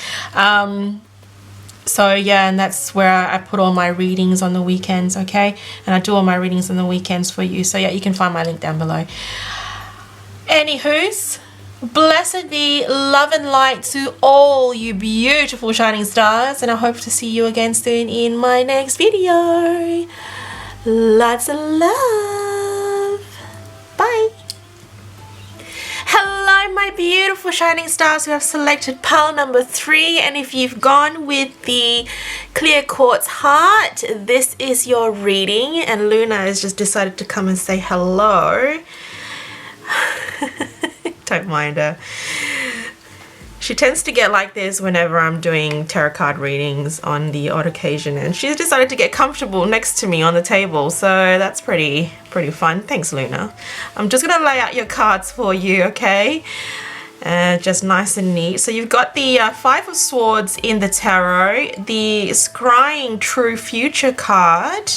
So yeah, and that's where I put all my readings on the weekends, okay? And I do all my readings on the weekends for you. So yeah, you can find my link down below. Anywho's, blessed be love and light to all you beautiful shining stars, and I hope to see you again soon in my next video. Lots of love. Bye. Hello my beautiful shining stars who have selected pile number 3, and if you've gone with the clear quartz heart, this is your reading. And Luna has just decided to come and say hello. Don't mind her. She tends to get like this whenever I'm doing tarot card readings on the odd occasion, and she's decided to get comfortable next to me on the table, so that's pretty fun. Thanks, Luna. I'm just gonna lay out your cards for you, okay? Just nice and neat. So you've got the Five of Swords in the tarot, the Scrying True Future card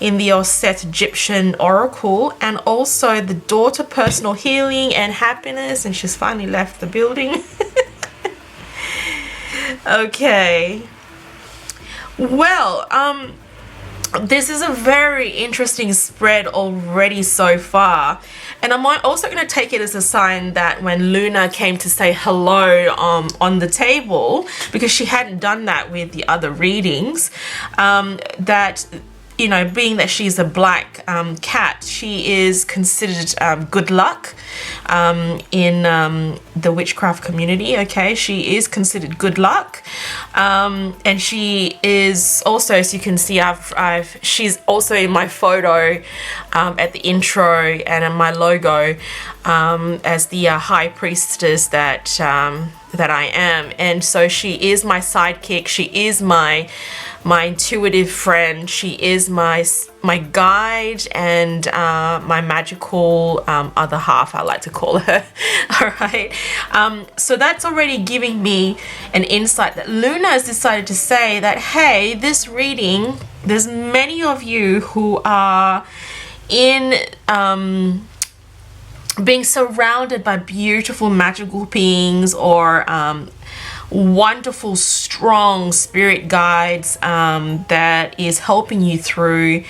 in the Osset Egyptian Oracle, and also the Daughter Personal Healing and Happiness, and she's finally left the building. Okay. Well, this is a very interesting spread already so far, and I'm also going to take it as a sign that when Luna came to say hello on the table, because she hadn't done that with the other readings, that, you know, being that she's a black cat, she is considered good luck in the witchcraft community, okay? She is considered good luck, and she is also, as you can see, she's also in my photo at the intro and in my logo as the high priestess that I am. And so she is my sidekick, she is my intuitive friend, she is my guide and my magical other half, I like to call her. All right, so that's already giving me an insight that Luna has decided to say that, hey, this reading, there's many of you who are in being surrounded by beautiful magical beings or wonderful strong spirit guides that is helping you through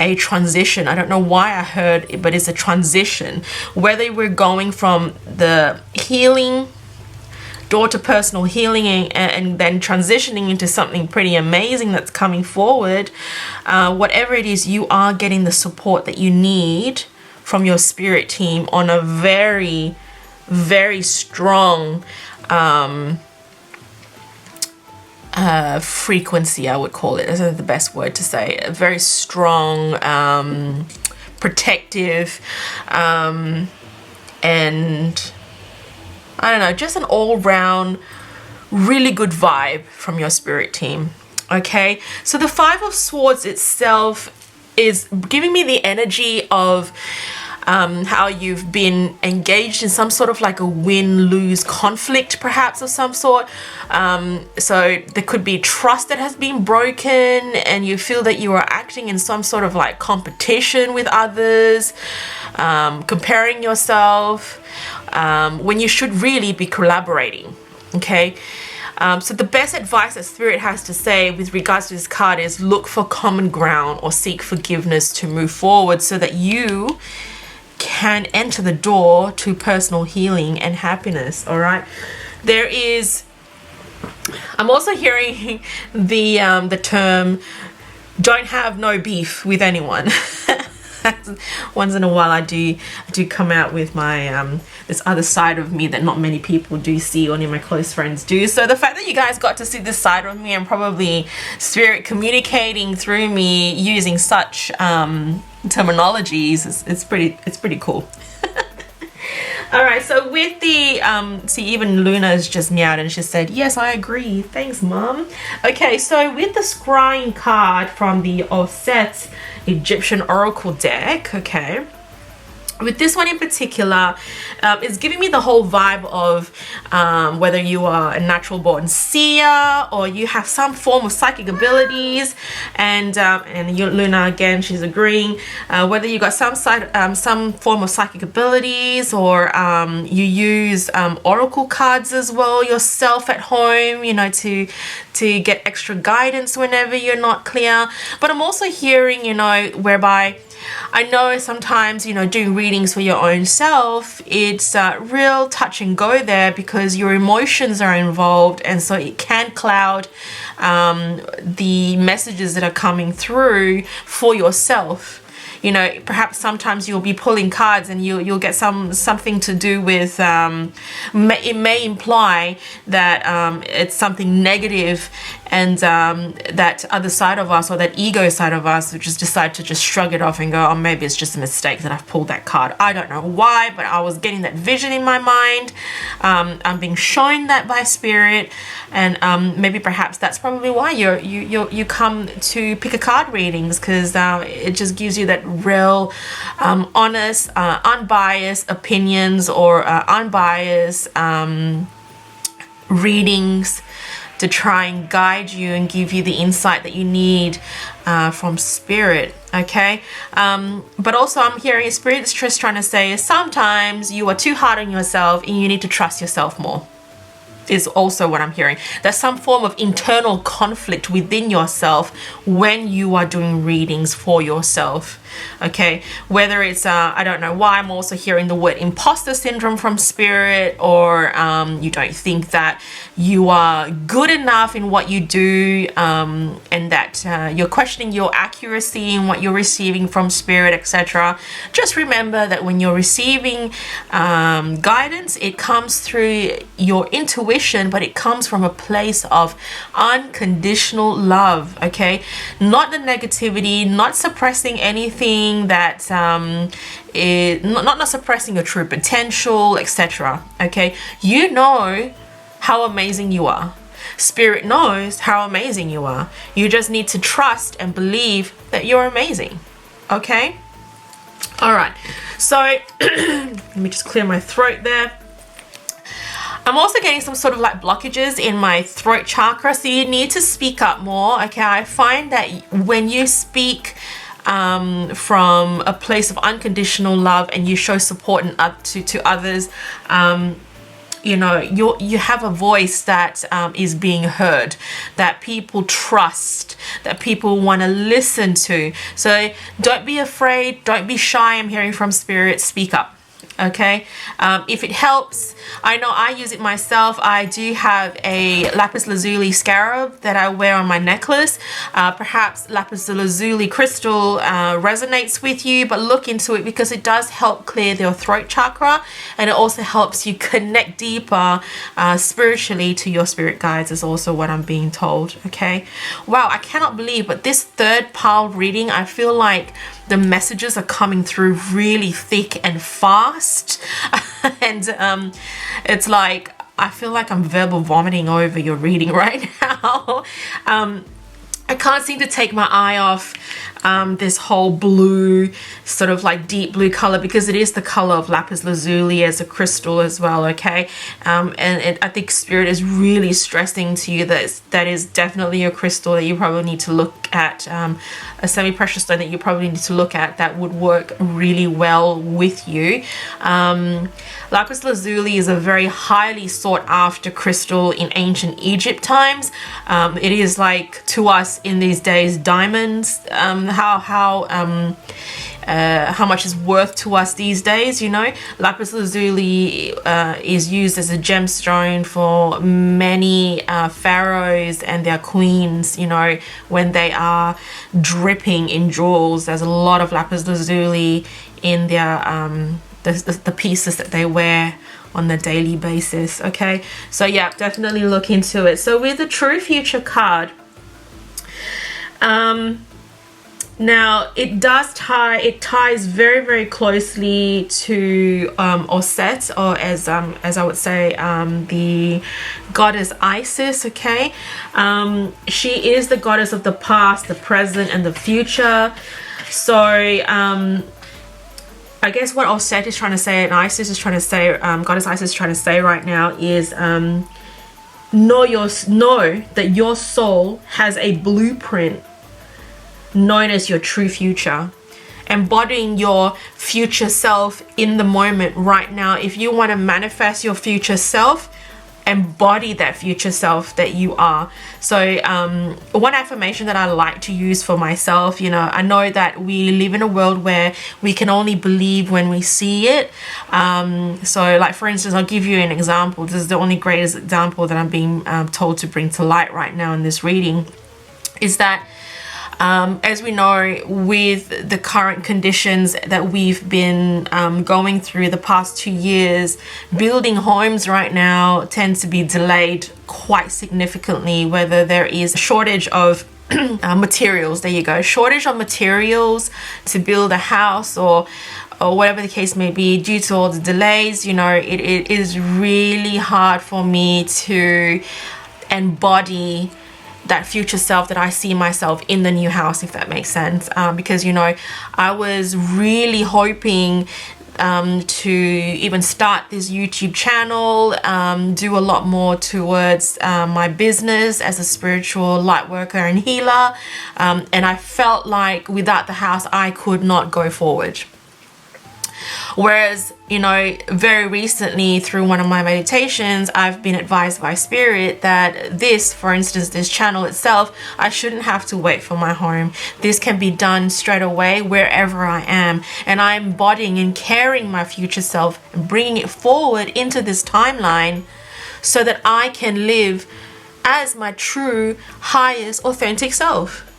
a transition. I don't know why I heard it, but it's a transition. Whether we're going from the healing door to personal healing and then transitioning into something pretty amazing that's coming forward, whatever it is, you are getting the support that you need from your spirit team on a very, very strong frequency, I would call it. That's the best word to say. A very strong, protective, and I don't know, just an all-round really good vibe from your spirit team. Okay, so the Five of Swords itself is giving me the energy of how you've been engaged in some sort of like a win-lose conflict, perhaps, of some sort. So there could be trust that has been broken and you feel that you are acting in some sort of like competition with others, comparing yourself, when you should really be collaborating. Okay. So the best advice that Spirit has to say with regards to this card is look for common ground or seek forgiveness to move forward so that you can enter the door to personal healing and happiness. All right. There is, I'm also hearing the term don't have no beef with anyone. Once in a while I do come out with my this other side of me that not many people do see, only my close friends do. So the fact that you guys got to see this side of me and probably Spirit communicating through me using such terminologies, it's pretty cool. All right, so with the see, even Luna's just meowed and she said, yes, I agree, thanks mom. Okay, so with the scrying card from the Offset Egyptian Oracle deck, okay, with this one in particular, it's giving me the whole vibe of whether you are a natural born seer or you have some form of psychic abilities, and you, Luna, again, she's agreeing, whether you got some form of psychic abilities or you use oracle cards as well yourself at home, you know, to get extra guidance whenever you're not clear. But I'm also hearing, you know, whereby I know sometimes, you know, doing readings for your own self, it's real touch and go there because your emotions are involved, and so it can cloud the messages that are coming through for yourself. You know, perhaps sometimes you'll be pulling cards and you'll get something to do with, it may imply that it's something negative, and that other side of us, or that ego side of us, would just decide to just shrug it off and go, oh, maybe it's just a mistake that I've pulled that card. I don't know why, but I was getting that vision in my mind. I'm being shown that by Spirit, and maybe perhaps that's probably why you come to pick a card readings, because it just gives you that real honest, unbiased opinions, or unbiased readings to try and guide you and give you the insight that you need from Spirit. Okay, but also I'm hearing Spirit's just trying to say sometimes you are too hard on yourself and you need to trust yourself more, is also what I'm hearing. There's some form of internal conflict within yourself when you are doing readings for yourself. Okay, whether it's I don't know why I'm also hearing the word imposter syndrome from Spirit, or you don't think that you are good enough in what you do, and that you're questioning your accuracy in what you're receiving from Spirit, etc. Just remember that when you're receiving guidance, it comes through your intuition, but it comes from a place of unconditional love. Okay, not the negativity, not suppressing anything that is not suppressing your true potential, etc. Okay, you know how amazing you are. Spirit knows how amazing you are. You just need to trust and believe that you're amazing. Okay, all right, so let me just clear my throat there. I'm also getting some sort of like blockages in my throat chakra, so you need to speak up more. Okay, I find that when you speak from a place of unconditional love and you show support and to others, you know, you have a voice that is being heard, that people trust, that people want to listen to. So don't be afraid, don't be shy. I'm hearing from Spirit, speak up. Okay, if it helps, I know I use it myself. I do have a lapis lazuli scarab that I wear on my necklace. Perhaps lapis lazuli crystal resonates with you, but look into it because it does help clear your throat chakra, and it also helps you connect deeper spiritually to your spirit guides, is also what I'm being told. Okay, wow, I cannot believe, but this third pile reading, I feel like the messages are coming through really thick and fast. And it's like, I feel like I'm verbal vomiting over your reading right now. I can't seem to take my eye off this whole blue, sort of like deep blue color, because it is the color of lapis lazuli as a crystal as well. Okay, and I think Spirit is really stressing to you that that is definitely a crystal that you probably need to look at, a semi-precious stone that you probably need to look at that would work really well with you. Lapis lazuli is a very highly sought after crystal in ancient Egypt times. It is like, to us in these days, diamonds. How much is worth to us these days, you know. Lapis lazuli is used as a gemstone for many pharaohs and their queens, you know, when they are dripping in jewels. There's a lot of lapis lazuli in their the pieces that they wear on a daily basis. Okay, so yeah, definitely look into it. So with the True Future card, now it ties very, very closely to Osset, or as I would say, the goddess Isis. Okay, she is the goddess of the past, the present, and the future. So I guess what Osset is trying to say, and Isis is trying to say, goddess Isis is trying to say right now is, know that your soul has a blueprint known as your true future, embodying your future self in the moment right now. If you want to manifest your future self, embody that future self that you are. So one affirmation that I like to use for myself, you know, I know that we live in a world where we can only believe when we see it. So like, for instance, I'll give you an example. This is the only greatest example that I'm being told to bring to light right now in this reading, is that as we know, with the current conditions that we've been going through the past 2 years, building homes right now tends to be delayed quite significantly, whether there is a shortage of materials. There you go, shortage of materials to build a house, or whatever the case may be, due to all the delays. You know, it is really hard for me to embody that future self that I see myself in the new house, if that makes sense, because, you know, I was really hoping to even start this YouTube channel, do a lot more towards my business as a spiritual light worker and healer, and I felt like without the house I could not go forward. Whereas, you know, very recently through one of my meditations, I've been advised by Spirit that this, for instance, this channel itself, I shouldn't have to wait for my home. This can be done straight away wherever I am. And I'm embodying and carrying my future self and bringing it forward into this timeline so that I can live as my true, highest, authentic self.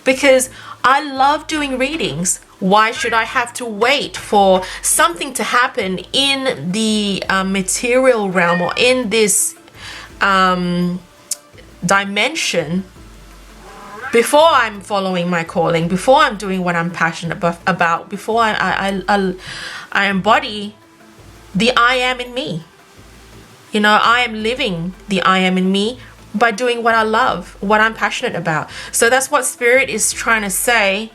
Because I love doing readings. Why should I have to wait for something to happen in the material realm, or in this dimension, before I'm following my calling, before I'm doing what I'm passionate about, before I embody the I am in me? You know, I am living the I am in me by doing what I love, what I'm passionate about. So that's what Spirit is trying to say,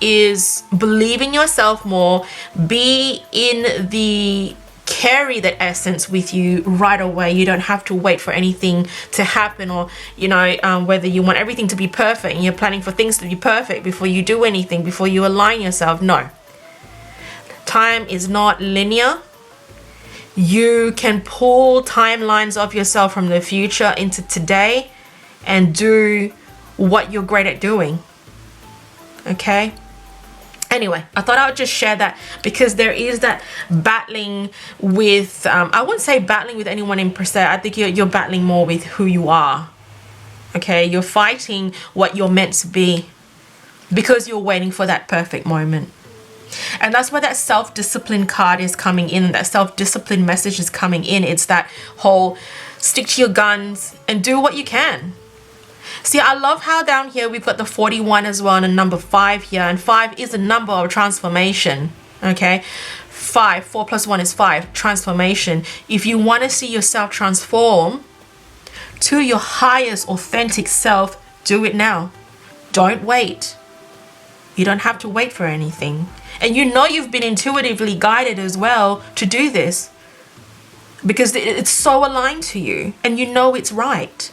is believe in yourself more, be in the, carry that essence with you right away. You don't have to wait for anything to happen, or, you know, whether you want everything to be perfect and you're planning for things to be perfect before you do anything, before you align yourself. No, time is not linear. You can pull timelines of yourself from the future into today and do what you're great at doing. Okay? Anyway, I thought I would just share that because there is that battling with, I wouldn't say battling with anyone in per se. I think you're battling more with who you are. Okay? You're fighting what you're meant to be because you're waiting for that perfect moment. And that's where that self-discipline card is coming in. That self-discipline message is coming in. It's that whole stick to your guns and do what you can. See, I love how down here we've got the 41 as well and a number 5 here. And 5 is a number of transformation. Okay? 5, 4 plus 1 is 5. Transformation. If you want to see yourself transform to your highest authentic self, do it now. Don't wait. You don't have to wait for anything. And you know you've been intuitively guided as well to do this because it's so aligned to you and you know it's right.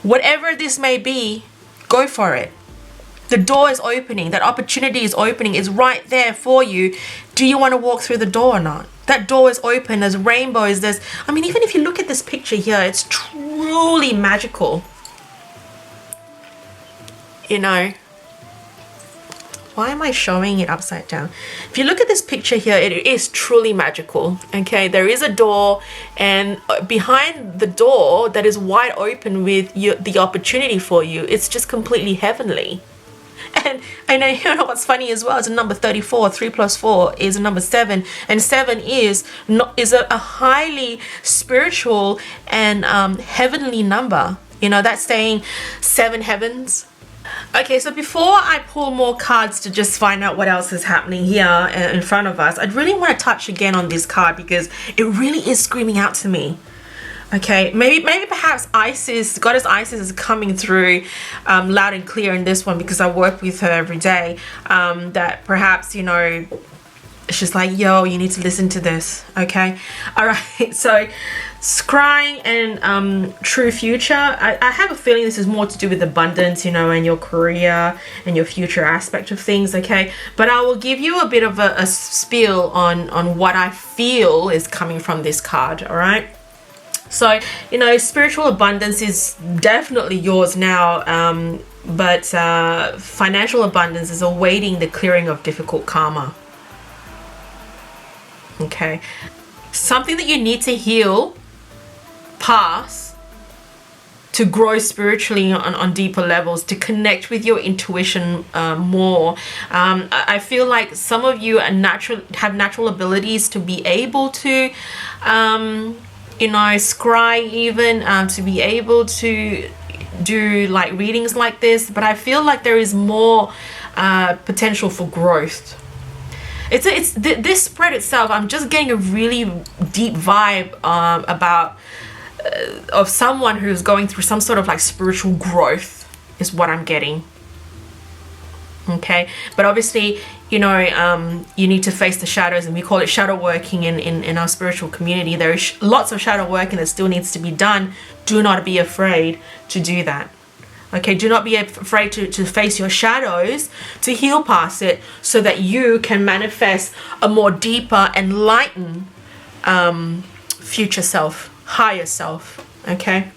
Whatever this may be, go for it. The door is opening. That opportunity is opening. It's right there for you. Do you want to walk through the door or not? That door is open. There's rainbows. I mean, even if you look at this picture here, it's truly magical. You know. Why am I showing it upside down? If you look at this picture here, it is truly magical. Okay, there is a door, and behind the door that is wide open with the opportunity for you, it's just completely heavenly. And I know, you know what's funny as well is a number 34. 3 plus 4 is a number 7, and 7 is a highly spiritual and heavenly number. You know, that's saying 7 heavens. Okay, so before I pull more cards to just find out what else is happening here in front of us, I'd really want to touch again on this card because it really is screaming out to me. Okay, maybe perhaps Isis, Goddess Isis is coming through loud and clear in this one because I work with her every day. That perhaps, you know, she's like, yo, you need to listen to this. Okay, all right, so scrying and true future, I have a feeling this is more to do with abundance, you know, and your career and your future aspect of things. Okay, but I will give you a bit of a spiel on what I feel is coming from this card. All right, so you know, spiritual abundance is definitely yours now, but financial abundance is awaiting the clearing of difficult karma. Okay, something that you need to heal past to grow spiritually on deeper levels, to connect with your intuition more. I feel like some of you have natural abilities to be able to you know, scry even, to be able to do like readings like this, but I feel like there is more potential for growth. This spread itself, I'm just getting a really deep vibe about of someone who's going through some sort of like spiritual growth is what I'm getting. Okay, but obviously, you know, you need to face the shadows, and we call it shadow working in our spiritual community. There is lots of shadow working that still needs to be done. Do not be afraid to do that. Okay, do not be afraid to face your shadows, to heal past it, so that you can manifest a more deeper, enlightened future self, higher self. Okay.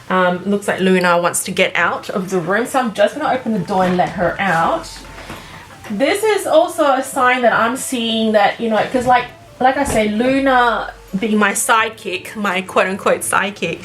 Looks like Luna wants to get out of the room, so I'm just going to open the door and let her out. This is also a sign that I'm seeing that, you know, because like I say, Luna being my sidekick, my quote-unquote sidekick,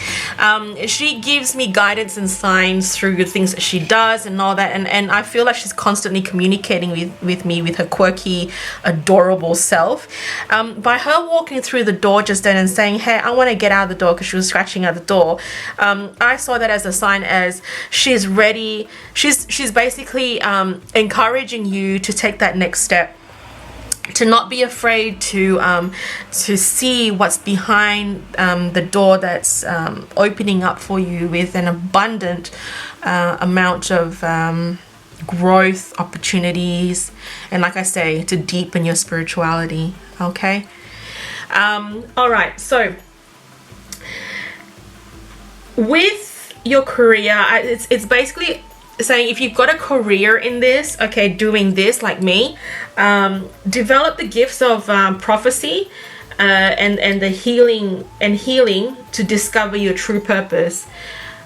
she gives me guidance and signs through the things that she does and all that, and I feel like she's constantly communicating with me with her quirky, adorable self. By her walking through the door just then and saying, hey, I want to get out of the door, because she was scratching at the door, I saw that as a sign as she's ready. She's basically encouraging you to take that next step, to not be afraid to see what's behind the door that's opening up for you with an abundant amount of growth opportunities, and like I say, to deepen your spirituality. Okay, all right, so with your career, it's basically saying if you've got a career in this, okay, doing this like me, develop the gifts of prophecy, and the healing to discover your true purpose.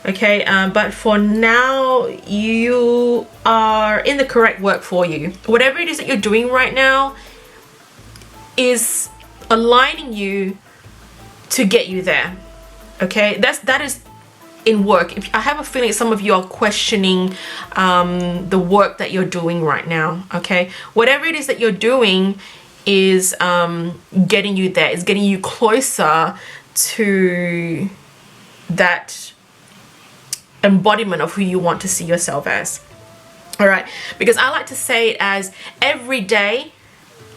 Okay, but for now, you are in the correct work for you. Whatever it is that you're doing right now is aligning you to get you there. Okay, that is in work. I have a feeling some of you are questioning the work that you're doing right now. Okay, whatever it is that you're doing is getting you there. It's getting you closer to that embodiment of who you want to see yourself as. All right, because I like to say it as every day,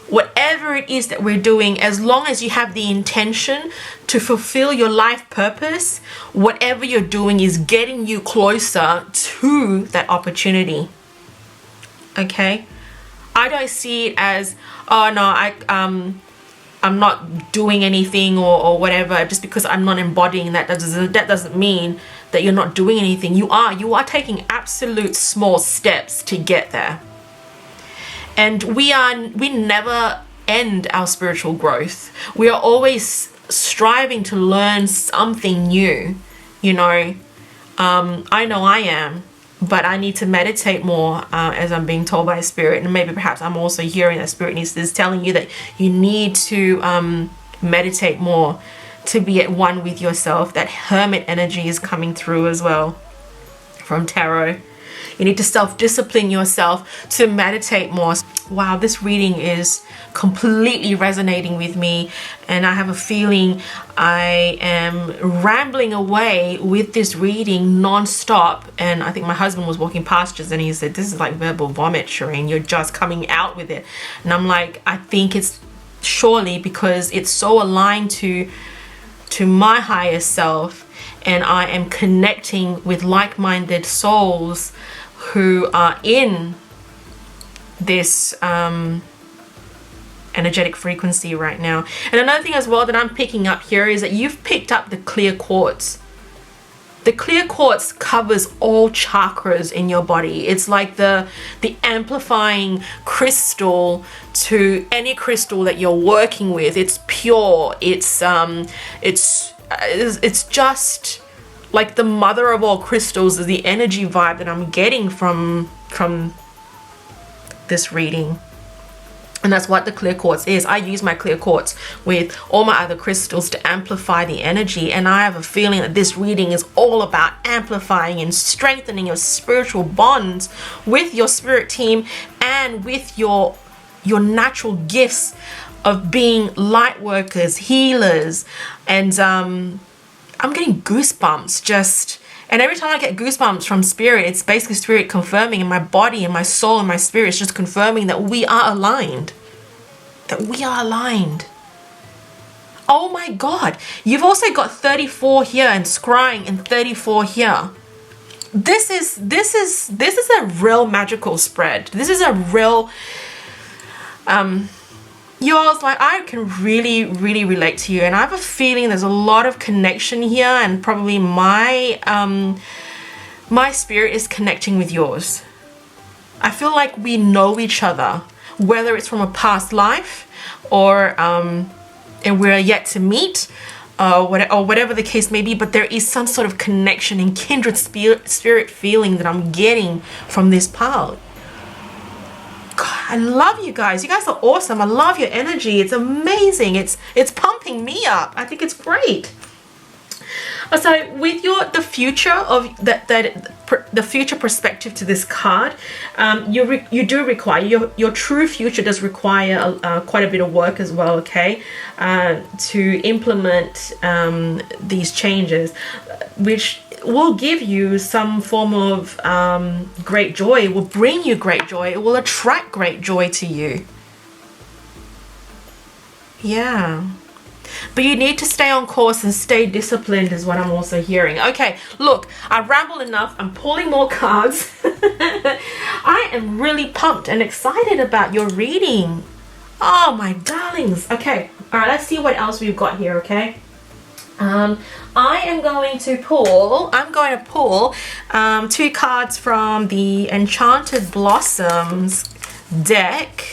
whatever it is that we're doing, as long as you have the intention to fulfill your life purpose, whatever you're doing is getting you closer to that opportunity. Okay, I don't see it as, oh no, I'm not doing anything or whatever just because I'm not embodying that. That doesn't mean that you're not doing anything. You are taking absolute small steps to get there. And we never end our spiritual growth. We are always striving to learn something new. You know, I know I am, but I need to meditate more, as I'm being told by Spirit. And maybe perhaps I'm also hearing that Spirit is telling you that you need to meditate more to be at one with yourself. That hermit energy is coming through as well from tarot. You need to self-discipline yourself to meditate more. Wow, this reading is completely resonating with me, and I have a feeling I am rambling away with this reading non-stop. And I think my husband was walking past us and he said, this is like verbal vomit, Shireen. You're just coming out with it. And I'm like, I think it's surely because it's so aligned to my higher self, and I am connecting with like-minded souls who are in this energetic frequency right now. And another thing as well that I'm picking up here is that you've picked up the clear quartz. The clear quartz covers all chakras in your body. It's like the amplifying crystal to any crystal that you're working with. It's pure. It's just like the mother of all crystals is the energy vibe that I'm getting from this reading. And that's what the clear quartz is. I use my clear quartz with all my other crystals to amplify the energy. And I have a feeling that this reading is all about amplifying and strengthening your spiritual bonds with your spirit team and with your natural gifts of being light workers, healers. And I'm getting goosebumps just. And every time I get goosebumps from Spirit, it's basically Spirit confirming in my body and my soul and my spirit is just confirming that we are aligned. That we are aligned. Oh my God. You've also got 34 here and scrying and 34 here. This is a real magical spread. This is a real yours, like I can really relate to you, and I have a feeling there's a lot of connection here, and probably my spirit is connecting with yours. I feel like we know each other, whether it's from a past life or and we're yet to meet, or whatever the case may be, but there is some sort of connection and kindred spirit feeling that I'm getting from this part. God, I love you guys. You guys are awesome. I love your energy. It's amazing. It's pumping me up. I think it's great. So with the future of the future perspective to this card, you do require your true future does require quite a bit of work as well. Okay, to implement these changes, which will give you some form of great joy. It will bring you great joy. It will attract great joy to you. Yeah. But you need to stay on course and stay disciplined is what I'm also hearing. Okay, look, I rambled enough. I'm pulling more cards. I am really pumped and excited about your reading. Oh, my darlings. Okay, all right, let's see what else we've got here, okay? I'm going to pull 2 cards from the Enchanted Blossoms deck.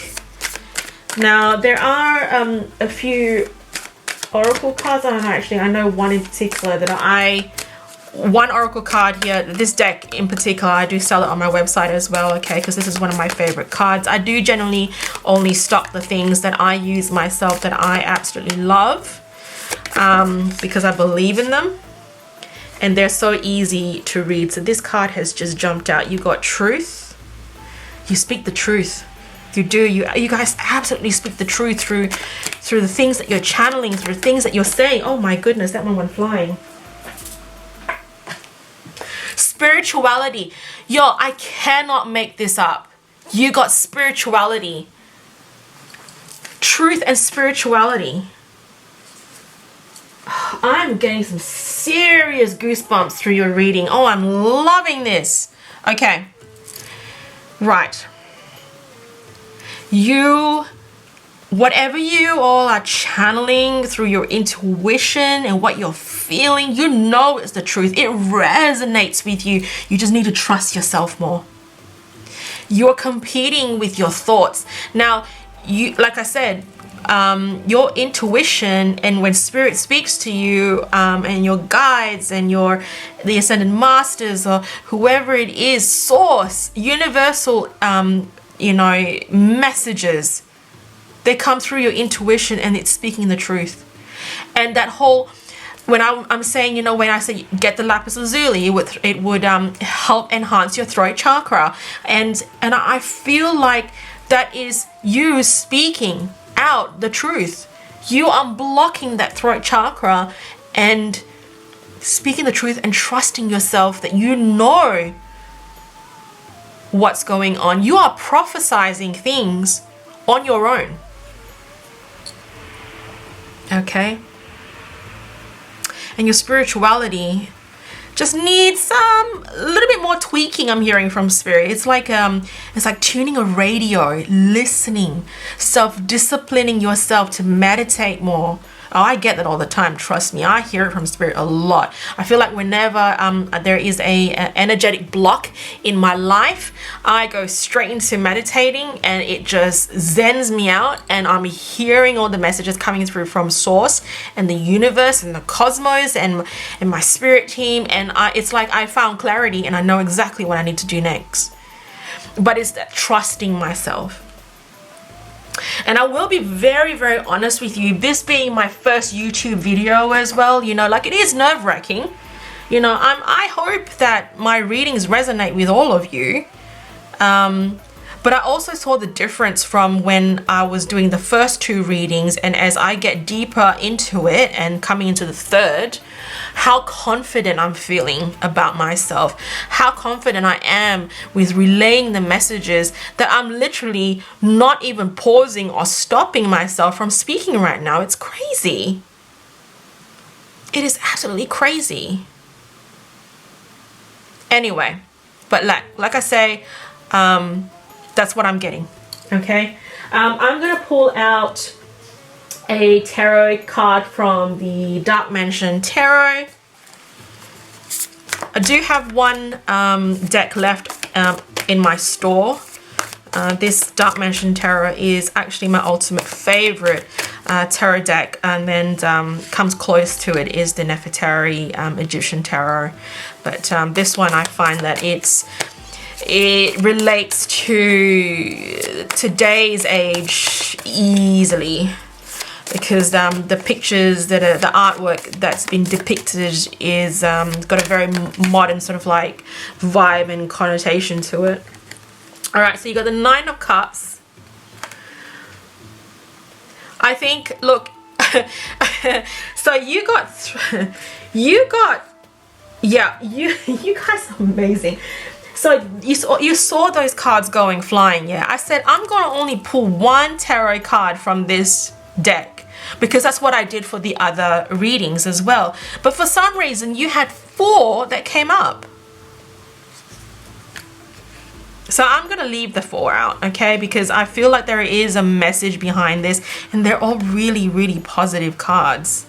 Now, there are a few oracle cards. I don't know, actually, I know one in particular that one oracle card here, this deck in particular, I do sell it on my website as well, okay, because this is one of my favorite cards. I do generally only stock the things that I use myself that I absolutely love, because I believe in them and they're so easy to read. So this card has just jumped out. You got truth. You speak the truth. You do. You guys absolutely speak the truth through the things that you're channeling, through things that you're saying. Oh my goodness, that one went flying. Spirituality. Yo, I cannot make this up. You got spirituality. Truth and spirituality. I'm getting some serious goosebumps through your reading. Oh, I'm loving this. Okay. Right. Whatever you all are channeling through your intuition and what you're feeling, you know it's the truth. It resonates with you. You just need to trust yourself more. You're competing with your thoughts. Now, like I said, your intuition, and when spirit speaks to you, and your guides and the ascended masters or whoever it is, source, universal, messages, they come through your intuition and it's speaking the truth. And that whole, when I'm saying, when I say get the lapis lazuli, it would help enhance your throat chakra, and I feel like that is you speaking out the truth. You unblocking that throat chakra and speaking the truth and trusting yourself that you know what's going on. You are prophesizing things on your own. Okay? And your spirituality just needs a little bit more tweaking, I'm hearing from spirit. It's like tuning a radio, listening, self-disciplining yourself to meditate more. Oh, I get that all the time. Trust me, I hear it from spirit a lot. I feel like whenever there is a energetic block in my life, I go straight into meditating and it just zens me out, and I'm hearing all the messages coming through from source and the universe and the cosmos and my spirit team, and it's like I found clarity and I know exactly what I need to do next. But it's that trusting myself. And I will be very, very honest with you, this being my first YouTube video as well, like it is nerve-wracking. I hope that my readings resonate with all of you. But I also saw the difference from when I was doing the first two readings, and as I get deeper into it and coming into the third, how confident I'm feeling about myself, how confident I am with relaying the messages, that I'm literally not even pausing or stopping myself from speaking right now. It's crazy. It is absolutely crazy. Anyway, but like I say, that's what I'm getting. Okay, I'm gonna pull out a tarot card from the Dark Mansion Tarot. I do have one deck left in my store. This Dark Mansion Tarot is actually my ultimate favorite tarot deck, and then comes close to it is the Nefertari Egyptian Tarot. But this one, I find that it relates to today's age easily, because the pictures that are the artwork that's been depicted is got a very modern sort of like vibe and connotation to it. All right, so you got the Nine of Cups. I think, look, so you guys are amazing. So you saw those cards going flying, yeah? I said I'm going to only pull one tarot card from this deck, because that's what I did for the other readings as well. But for some reason, you had 4 that came up. So I'm going to leave the 4 out, okay? Because I feel like there is a message behind this, and they're all really, really positive cards.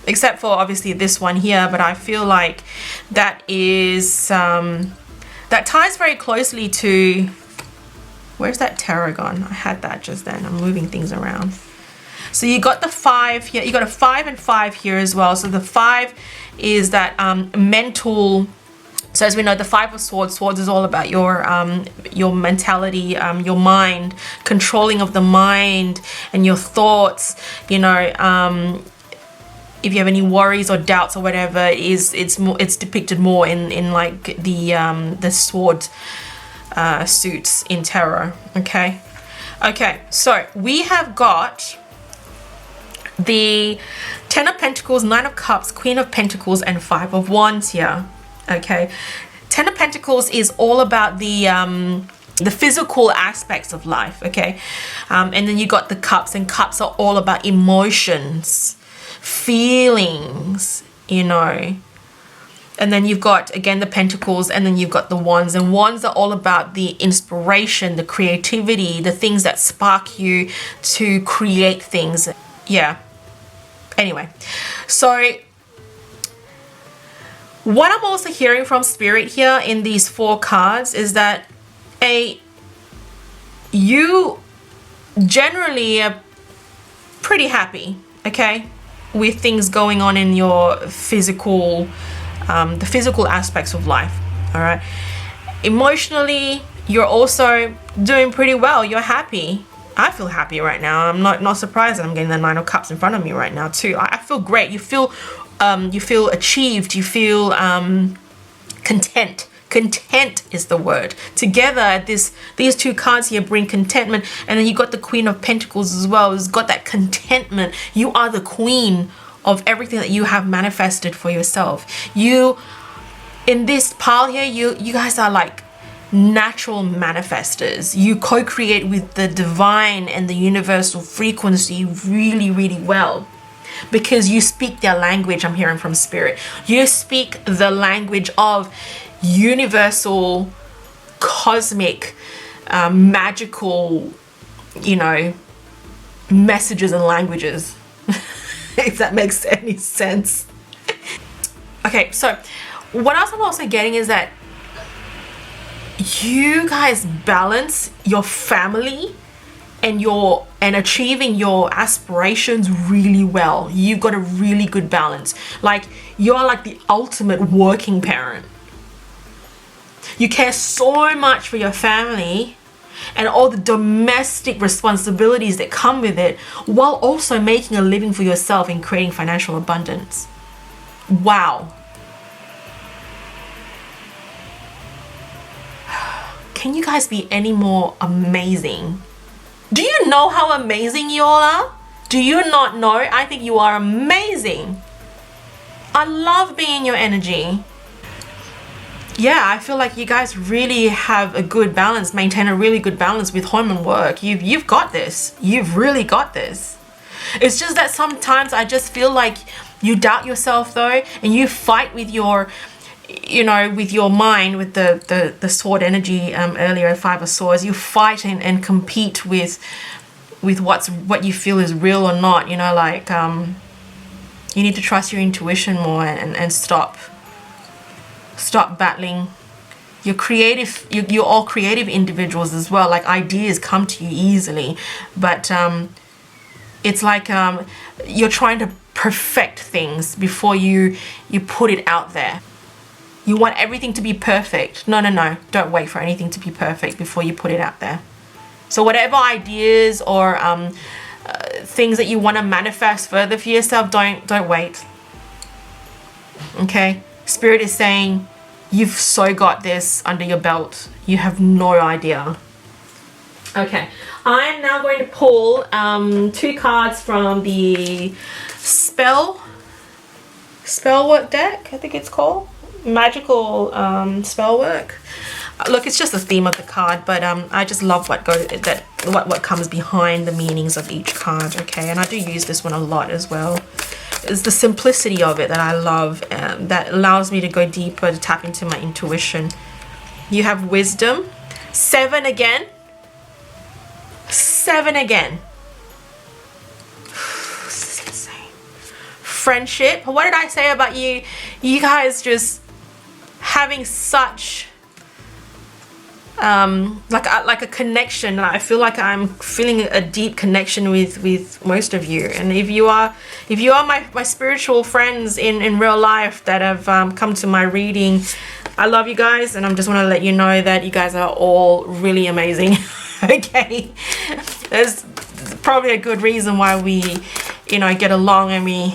Except for obviously this one here, but I feel like that is that ties very closely to, where's that tarot gone? I had that just then. I'm moving things around. So you got the 5 here, you got a 5 and 5 here as well. So the 5 is that mental. So as we know, the 5 of Swords, Swords is all about your mentality, your mind, controlling of the mind and your thoughts. You know, if you have any worries or doubts or whatever, it's depicted more in like the sword suits in tarot. Okay, so we have got the 10 of Pentacles, 9 of Cups, Queen of Pentacles, and 5 of Wands here. Okay, 10 of Pentacles is all about the physical aspects of life. Okay, and then you got the Cups, and Cups are all about emotions, feelings, you know. And then you've got again the Pentacles, and then you've got the Wands, and Wands are all about the inspiration, the creativity, the things that spark you to create things. Yeah, anyway, so what I'm also hearing from Spirit here in these 4 cards is that you generally are pretty happy, okay, with things going on in your physical, the physical aspects of life. All right, emotionally, you're also doing pretty well. You're happy. I feel happy right now. I'm not surprised that I'm getting the 9 of Cups in front of me right now too. I feel great. You feel achieved. You feel content. Content is the word. Together, these 2 cards here bring contentment, and then you got the Queen of Pentacles as well. It's got that contentment. You are the queen of everything that you have manifested for yourself. You, in this pile here, you guys are like natural manifestors. You co-create with the divine and the universal frequency really, really well, because you speak their language. I'm hearing from Spirit. You speak the language of universal, cosmic, magical, you know, messages and languages. If that makes any sense. Okay, so what else I'm also getting is that you guys balance your family and achieving your aspirations really well. You've got a really good balance. Like, you're like the ultimate working parent. You care so much for your family and all the domestic responsibilities that come with it, while also making a living for yourself and creating financial abundance. Wow. Can you guys be any more amazing? Do you know how amazing you all are? Do you not know? I think you are amazing. I love being in your energy. Yeah, I feel like you guys really have a good balance, maintain a really good balance with home and work. You've got this. You've really got this. It's just that sometimes I just feel like you doubt yourself though, and you fight with your, you know, with your mind, with the sword energy earlier, 5 of Swords. You fight and compete with what you feel is real or not. You know, like you need to trust your intuition more and stop battling. You're creative. You're all creative individuals as well. Like, ideas come to you easily, but it's like you're trying to perfect things before you put it out there. You want everything to be perfect. No. Don't wait for anything to be perfect before you put it out there. So whatever ideas or things that you want to manifest further for yourself, don't wait. Okay? Spirit is saying, you've so got this under your belt. You have no idea. Okay, I'm now going to pull 2 cards from the spell work deck, I think it's called. Magical spell work. Look, it's just the theme of the card, but I just love what comes behind the meanings of each card. Okay, and I do use this one a lot as well. It's the simplicity of it that I love, that allows me to go deeper, to tap into my intuition. You have wisdom. 7 again. 7 again. This is insane. Friendship. What did I say about you? You guys just having such like a connection. I feel like I'm feeling a deep connection with most of you. And if you are my spiritual friends in real life that have come to my reading, I love you guys, and I just want to let you know that you guys are all really amazing. Okay, there's probably a good reason why we, you know, get along, and we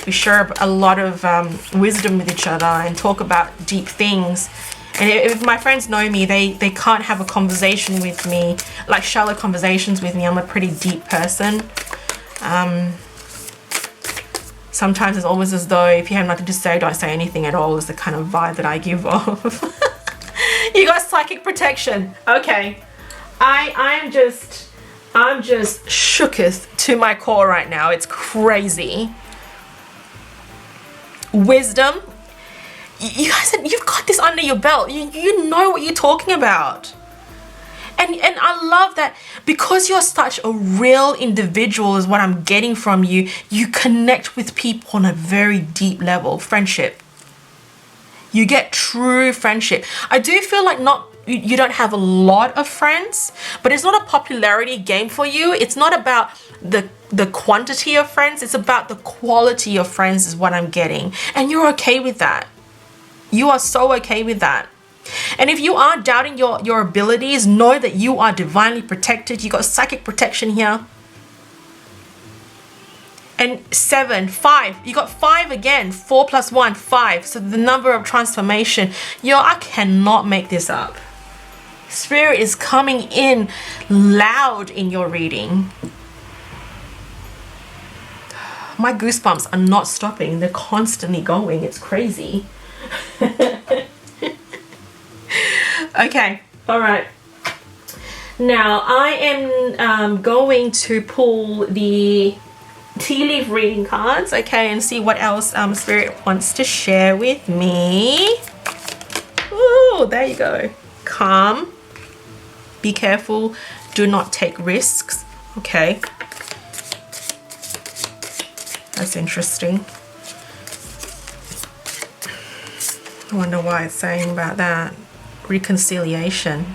share a lot of wisdom with each other and talk about deep things. And if my friends know me, they can't have a conversation with me, like shallow conversations with me. I'm a pretty deep person. Sometimes it's almost as though if you have nothing to say, don't say anything at all, is the kind of vibe that I give off. You got psychic protection. Okay. I'm just shooketh to my core right now. It's crazy. Wisdom. You guys, you've got this under your belt. You know what you're talking about. And I love that because you're such a real individual is what I'm getting from you. You connect with people on a very deep level. Friendship. You get true friendship. I do feel like you don't have a lot of friends, but it's not a popularity game for you. It's not about the quantity of friends. It's about the quality of friends is what I'm getting. And you're okay with that. You are so okay with that. And if you are doubting your abilities, know that you are divinely protected. You got psychic protection here. And 7, 5. You got 5 again. 4 plus 1, 5. So the number of transformation. Yo, I cannot make this up. Spirit is coming in loud in your reading. My goosebumps are not stopping. They're constantly going. It's crazy. Okay, all right. Now I am going to pull the tea leaf reading cards, okay, and see what else Spirit wants to share with me. Ooh, there you go. Calm. Be careful. Do not take risks. Okay. That's interesting. I wonder why it's saying about that. Reconciliation.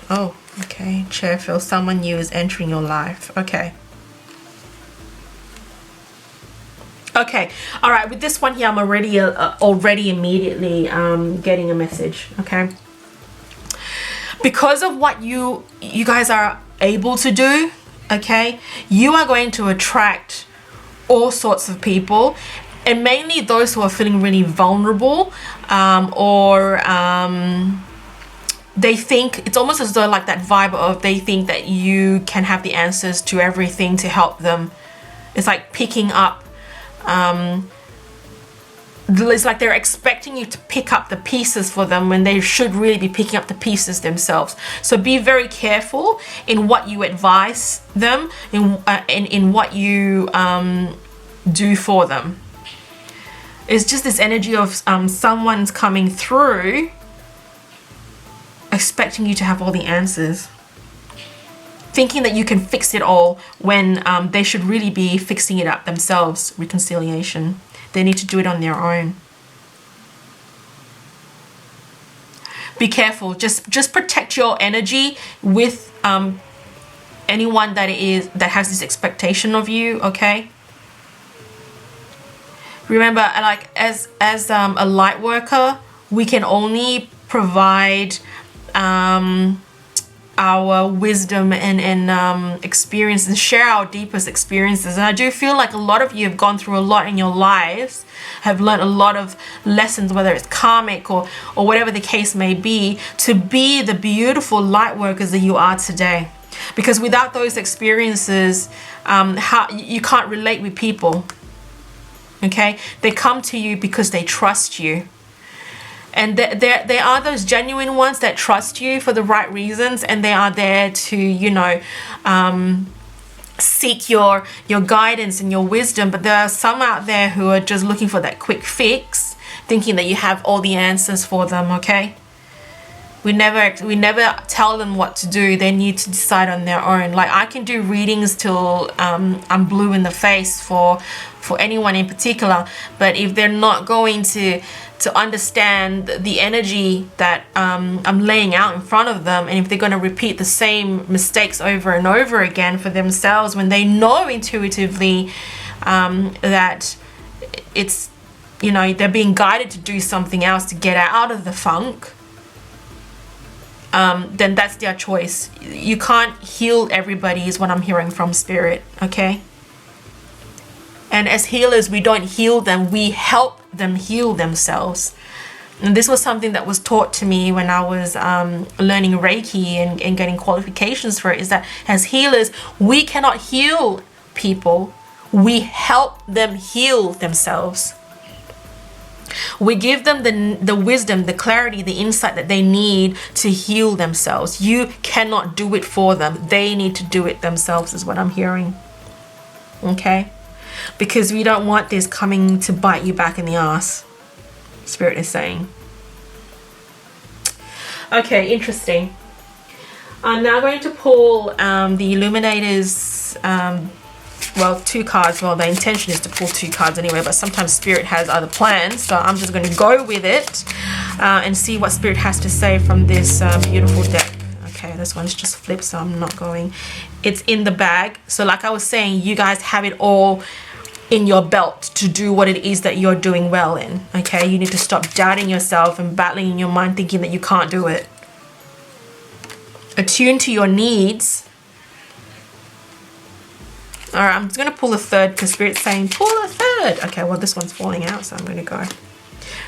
Oh, okay. Cheerful. Someone new is entering your life. Okay. Okay. All right. With this one here, I'm already immediately getting a message. Okay. Because of what you guys are able to do, okay, you are going to attract all sorts of people. And mainly those who are feeling really vulnerable, or they think, it's almost as though like that vibe of they think that you can have the answers to everything to help them. It's like picking up, it's like they're expecting you to pick up the pieces for them when they should really be picking up the pieces themselves. So be very careful in what you advise them, in what you do for them. It's just this energy of someone's coming through expecting you to have all the answers, thinking that you can fix it all when they should really be fixing it up themselves. Reconciliation. They need to do it on their own. Be careful. Just protect your energy with anyone that has this expectation of you, okay? Remember, like as a light worker, we can only provide our wisdom and experience and share our deepest experiences. And I do feel like a lot of you have gone through a lot in your lives, have learned a lot of lessons, whether it's karmic or whatever the case may be, to be the beautiful light workers that you are today. Because without those experiences, you can't relate with people. Okay, they come to you because they trust you, and there are those genuine ones that trust you for the right reasons, and they are there to, you know, seek your guidance and your wisdom. But there are some out there who are just looking for that quick fix, thinking that you have all the answers for them. Okay, we never tell them what to do. They need to decide on their own. Like, I can do readings till I'm blue in the face for anyone in particular, but if they're not going to to understand the energy that I'm laying out in front of them, and if they're going to repeat the same mistakes over and over again for themselves when they know intuitively that it's, you know, they're being guided to do something else to get out of the funk, then that's their choice. You can't heal everybody is what I'm hearing from Spirit, okay? And as healers, we don't heal them, we help them heal themselves. And this was something that was taught to me when I was learning Reiki and getting qualifications for it, is that as healers, we cannot heal people, we help them heal themselves. We give them the wisdom, the clarity, the insight that they need to heal themselves. You cannot do it for them. They need to do it themselves is what I'm hearing. Okay? Because we don't want this coming to bite you back in the ass. Spirit is saying. Okay, interesting. I'm now going to pull the Illuminators, well, 2 cards. Well, the intention is to pull 2 cards anyway, but sometimes Spirit has other plans, so I'm just going to go with it and see what Spirit has to say from this beautiful deck. Okay, this one's just flipped, so I'm not going. It's in the bag. So like I was saying, you guys have it all in your belt to do what it is that you're doing well in. Okay, you need to stop doubting yourself and battling in your mind thinking that you can't do it. Attune to your needs. All right, I'm just going to pull a third because Spirit's saying pull a third. Okay, well, this one's falling out, so I'm going to go.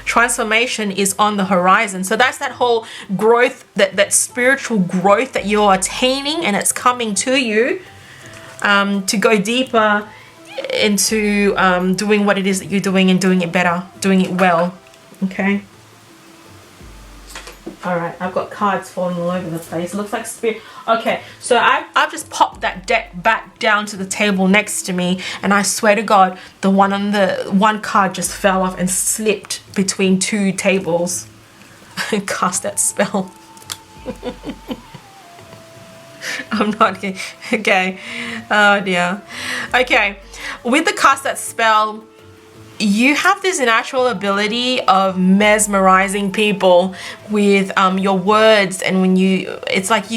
Transformation is on the horizon. So that's that whole growth, that spiritual growth that you're attaining, and it's coming to you to go deeper into doing what it is that you're doing and doing it better, doing it well. Okay. All right, I've got cards falling all over the place. It looks like Spirit. Okay, so I've just popped that deck back down to the table next to me, and I swear to God, the one card just fell off and slipped between 2 tables. Cast that spell. I'm not kidding. Okay. Oh dear. Okay, with the cast that spell, you have this natural ability of mesmerizing people with your words, and when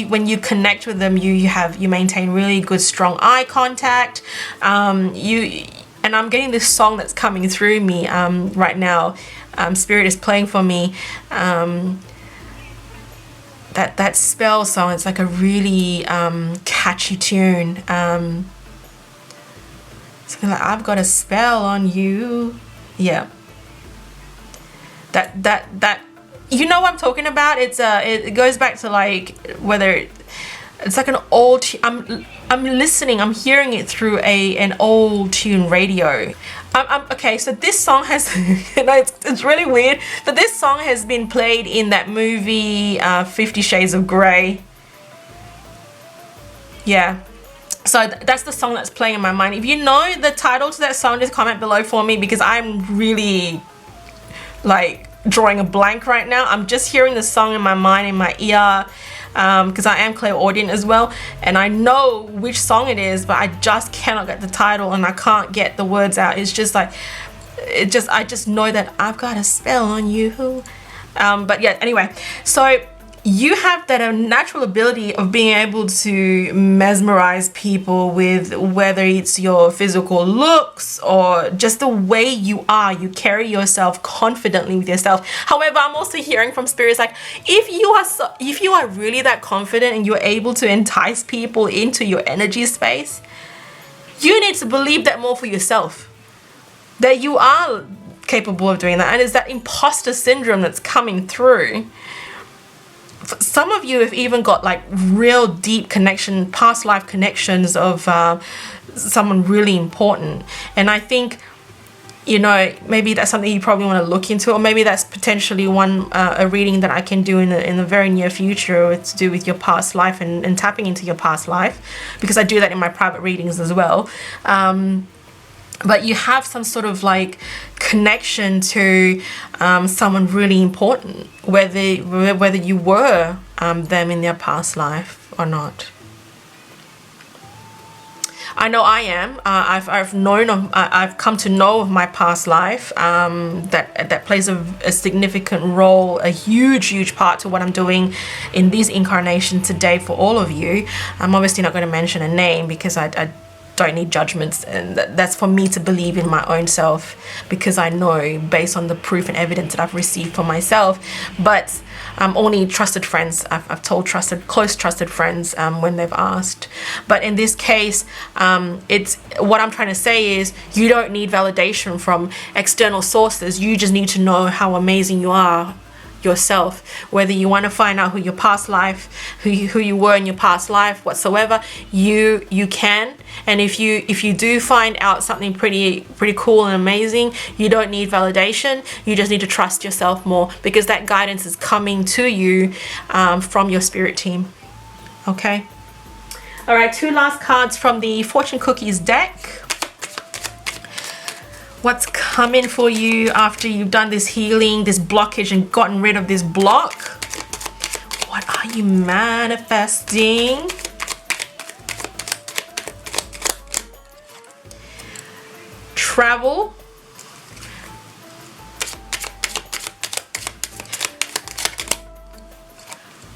when you connect with them, you maintain really good strong eye contact. And I'm getting this song that's coming through me right now. Spirit is playing for me that spell song. It's like a really catchy tune. It's like, I've got a spell on you. Yeah. That you know what I'm talking about? It's it goes back to like whether it's like an old. I'm listening. I'm hearing it through an old tune radio. Okay. So this song has. It's really weird, but this song has been played in that movie 50 Shades of Grey. Yeah. So that's the song that's playing in my mind. If you know the title to that song, just comment below for me, because I'm really like drawing a blank right now. I'm just hearing the song in my mind, in my ear, because I am clairaudient as well, and I know which song it is, but I just cannot get the title and I can't get the words out. It's just like, I just know that I've got a spell on you. But yeah, anyway, so you have that natural ability of being able to mesmerize people with whether it's your physical looks or just the way you are. You carry yourself confidently with yourself. However, I'm also hearing from spirits like, if you are really that confident and you're able to entice people into your energy space, you need to believe that more for yourself, that you are capable of doing that. And it's that imposter syndrome that's coming through. Some of you have even got like real deep connection, past life connections of someone really important. And I think, you know, maybe that's something you probably want to look into, or maybe that's potentially a reading that I can do in the very near future. It's to do with your past life and tapping into your past life, because I do that in my private readings as well. But you have some sort of like connection to someone really important, whether you were them in their past life or not. I know I am. I've come to know of my past life. That plays a significant role, a huge part to what I'm doing in this incarnation today for all of you. I'm obviously not going to mention a name because I don't need judgments, and that's for me to believe in my own self, because I know based on the proof and evidence that I've received for myself. But only trusted friends, I've told close trusted friends when they've asked. But in this case, it's what I'm trying to say is you don't need validation from external sources. You just need to know how amazing you are yourself. Whether you want to find out who your past life, who you were in your past life whatsoever, you can. And if you do find out something pretty cool and amazing, you don't need validation. You just need to trust yourself more, because that guidance is coming to you from your spirit team. Okay, all right, 2 last cards from the fortune cookies deck. What's coming for you after you've done this healing, this blockage, and gotten rid of this block? What are you manifesting? Travel.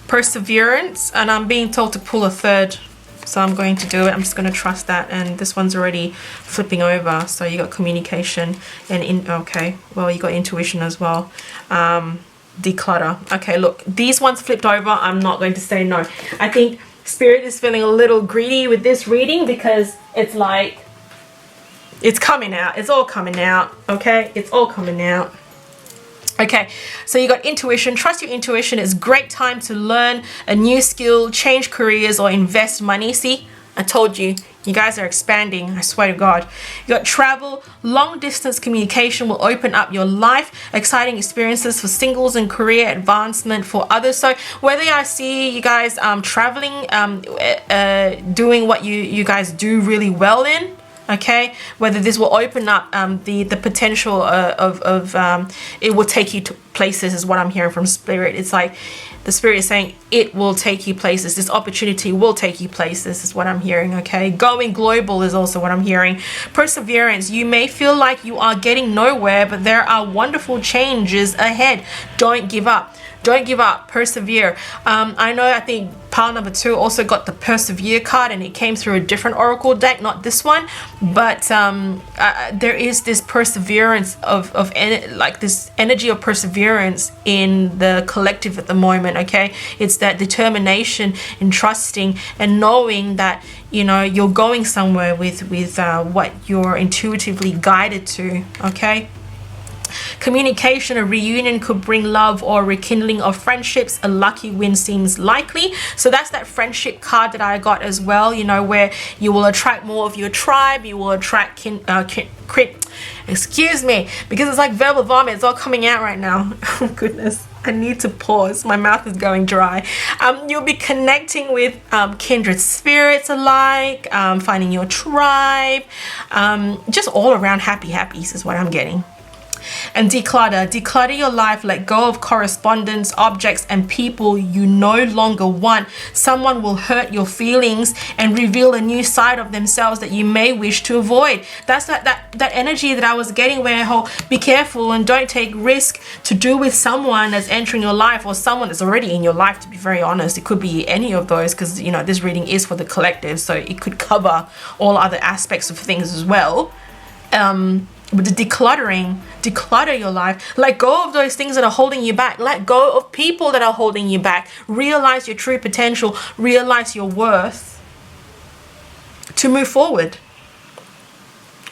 Perseverance. And I'm being told to pull a third, so I'm going to do it. I'm just going to trust that. And this one's already flipping over. So you got communication and okay, well, you got intuition as well. Declutter. Okay, look, these ones flipped over. I'm not going to say no. I think spirit is feeling a little greedy with this reading, because it's like it's coming out. It's all coming out. Okay, it's all coming out. Okay, so you got intuition. Trust your intuition. It's a great time to learn a new skill, change careers, or invest money. See, I told you, you guys are expanding. I swear to God. You got travel. Long distance communication will open up your life. Exciting experiences for singles and career advancement for others. So whether I see you guys traveling, doing what you guys do really well in, okay, whether this will open up the potential of it will take you to places, is what I'm hearing from spirit. It's like the spirit is saying it will take you places. This opportunity will take you places, is what I'm hearing. Okay, going global is also what I'm hearing. Perseverance. You may feel like you are getting nowhere, but there are wonderful changes ahead. Don't give up. Don't give up. Persevere. I think pile number 2 also got the persevere card, and it came through a different oracle deck, not this one. But there is this perseverance of like this energy of perseverance in the collective at the moment. Okay, it's that determination in trusting and knowing that you're going somewhere with what you're intuitively guided to. Okay. Communication. A reunion could bring love or rekindling of friendships. A lucky win seems likely. So that's that friendship card that I got as well, where you will attract more of your tribe. You will attract excuse me, because it's like verbal vomit. It's all coming out right now. Oh goodness, I need to pause. My mouth is going dry. You'll be connecting with kindred spirits alike, finding your tribe, just all around happies is what I'm getting. And declutter your life. Let go of correspondence, objects, and people you no longer want. Someone will hurt your feelings and reveal a new side of themselves that you may wish to avoid. That's that energy that I was getting, where be careful and don't take risk to do with someone that's entering your life, or someone that's already in your life, to be very honest. It could be any of those, because this reading is for the collective, so it could cover all other aspects of things as well. But the declutter your life. Let go of those things that are holding you back. Let go of people that are holding you back. Realize your true potential. Realize your worth to move forward.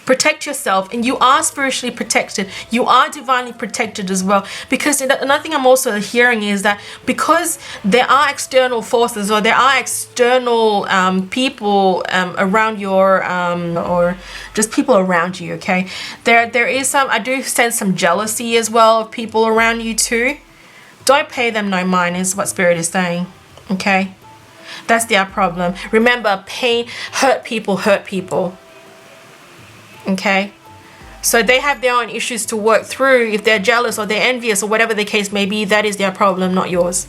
Protect yourself, and you are spiritually protected. You are divinely protected as well. Because another thing I'm also hearing is that because there are external forces, or there are external people around your or just people around you, okay, there is I do sense some jealousy as well of people around you too. Don't pay them no mind, is what spirit is saying. Okay, that's their problem. Remember, hurt people. Okay, so they have their own issues to work through. If they're jealous or they're envious or whatever the case may be, that is their problem, not yours.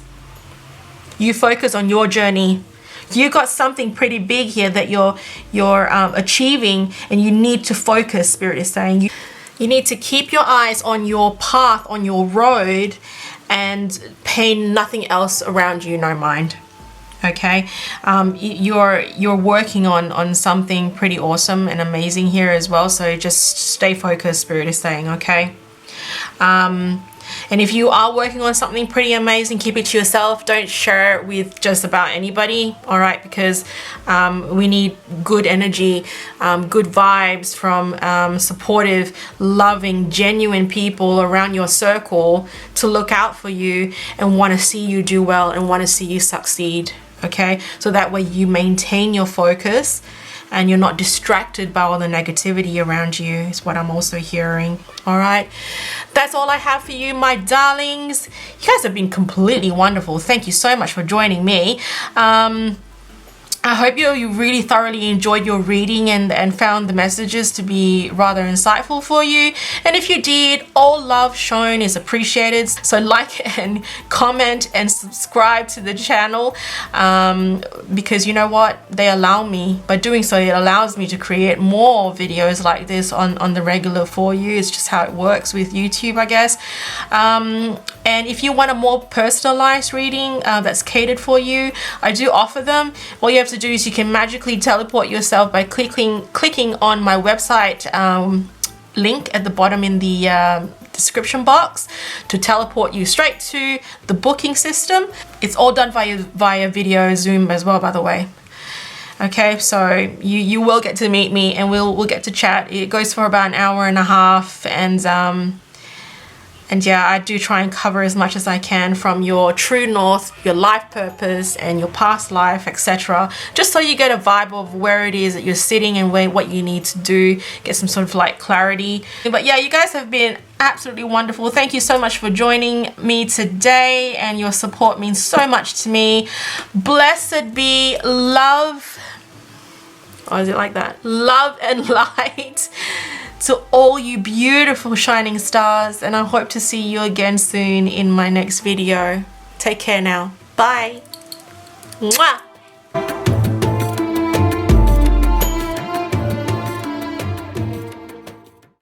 You focus on your journey. You got something pretty big here that you're achieving, and you need to focus. Spirit is saying you need to keep your eyes on your path, on your road, and pay nothing else around you, no mind. Okay, you're working on something pretty awesome and amazing here as well, so just stay focused. Spirit is saying, okay. And if you are working on something pretty amazing, keep it to yourself. Don't share it with just about anybody, all right? Because we need good energy, good vibes from supportive, loving, genuine people around your circle to look out for you and want to see you do well and want to see you succeed, okay? So that way you maintain your focus and you're not distracted by all the negativity around you, is what I'm also hearing. All right, that's all I have for you, my darlings. You guys have been completely wonderful. Thank you so much for joining me. I hope you really thoroughly enjoyed your reading and found the messages to be rather insightful for you. And if you did, all love shown is appreciated. So like and comment and subscribe to the channel, because you know what? They allow me, by doing so, it allows me to create more videos like this on the regular for you. It's just how it works with YouTube, I guess. And if you want a more personalized reading that's catered for you, I do offer them. All you have to do is you can magically teleport yourself by clicking on my website link at the bottom in the description box to teleport you straight to the booking system. It's all done via video Zoom as well, by the way. Okay, so you will get to meet me and we'll get to chat. It goes for about an hour and a half, and yeah, I do try and cover as much as I can from your true north, your life purpose, and your past life, etc. Just so you get a vibe of where it is that you're sitting and what you need to do, get some sort of like clarity. But yeah, you guys have been absolutely wonderful. Thank you so much for joining me today, and your support means so much to me. Blessed be love. Oh, is it like that? Love and light to all you beautiful shining stars, and I hope to see you again soon in my next video. Take care now. Bye. Mwah.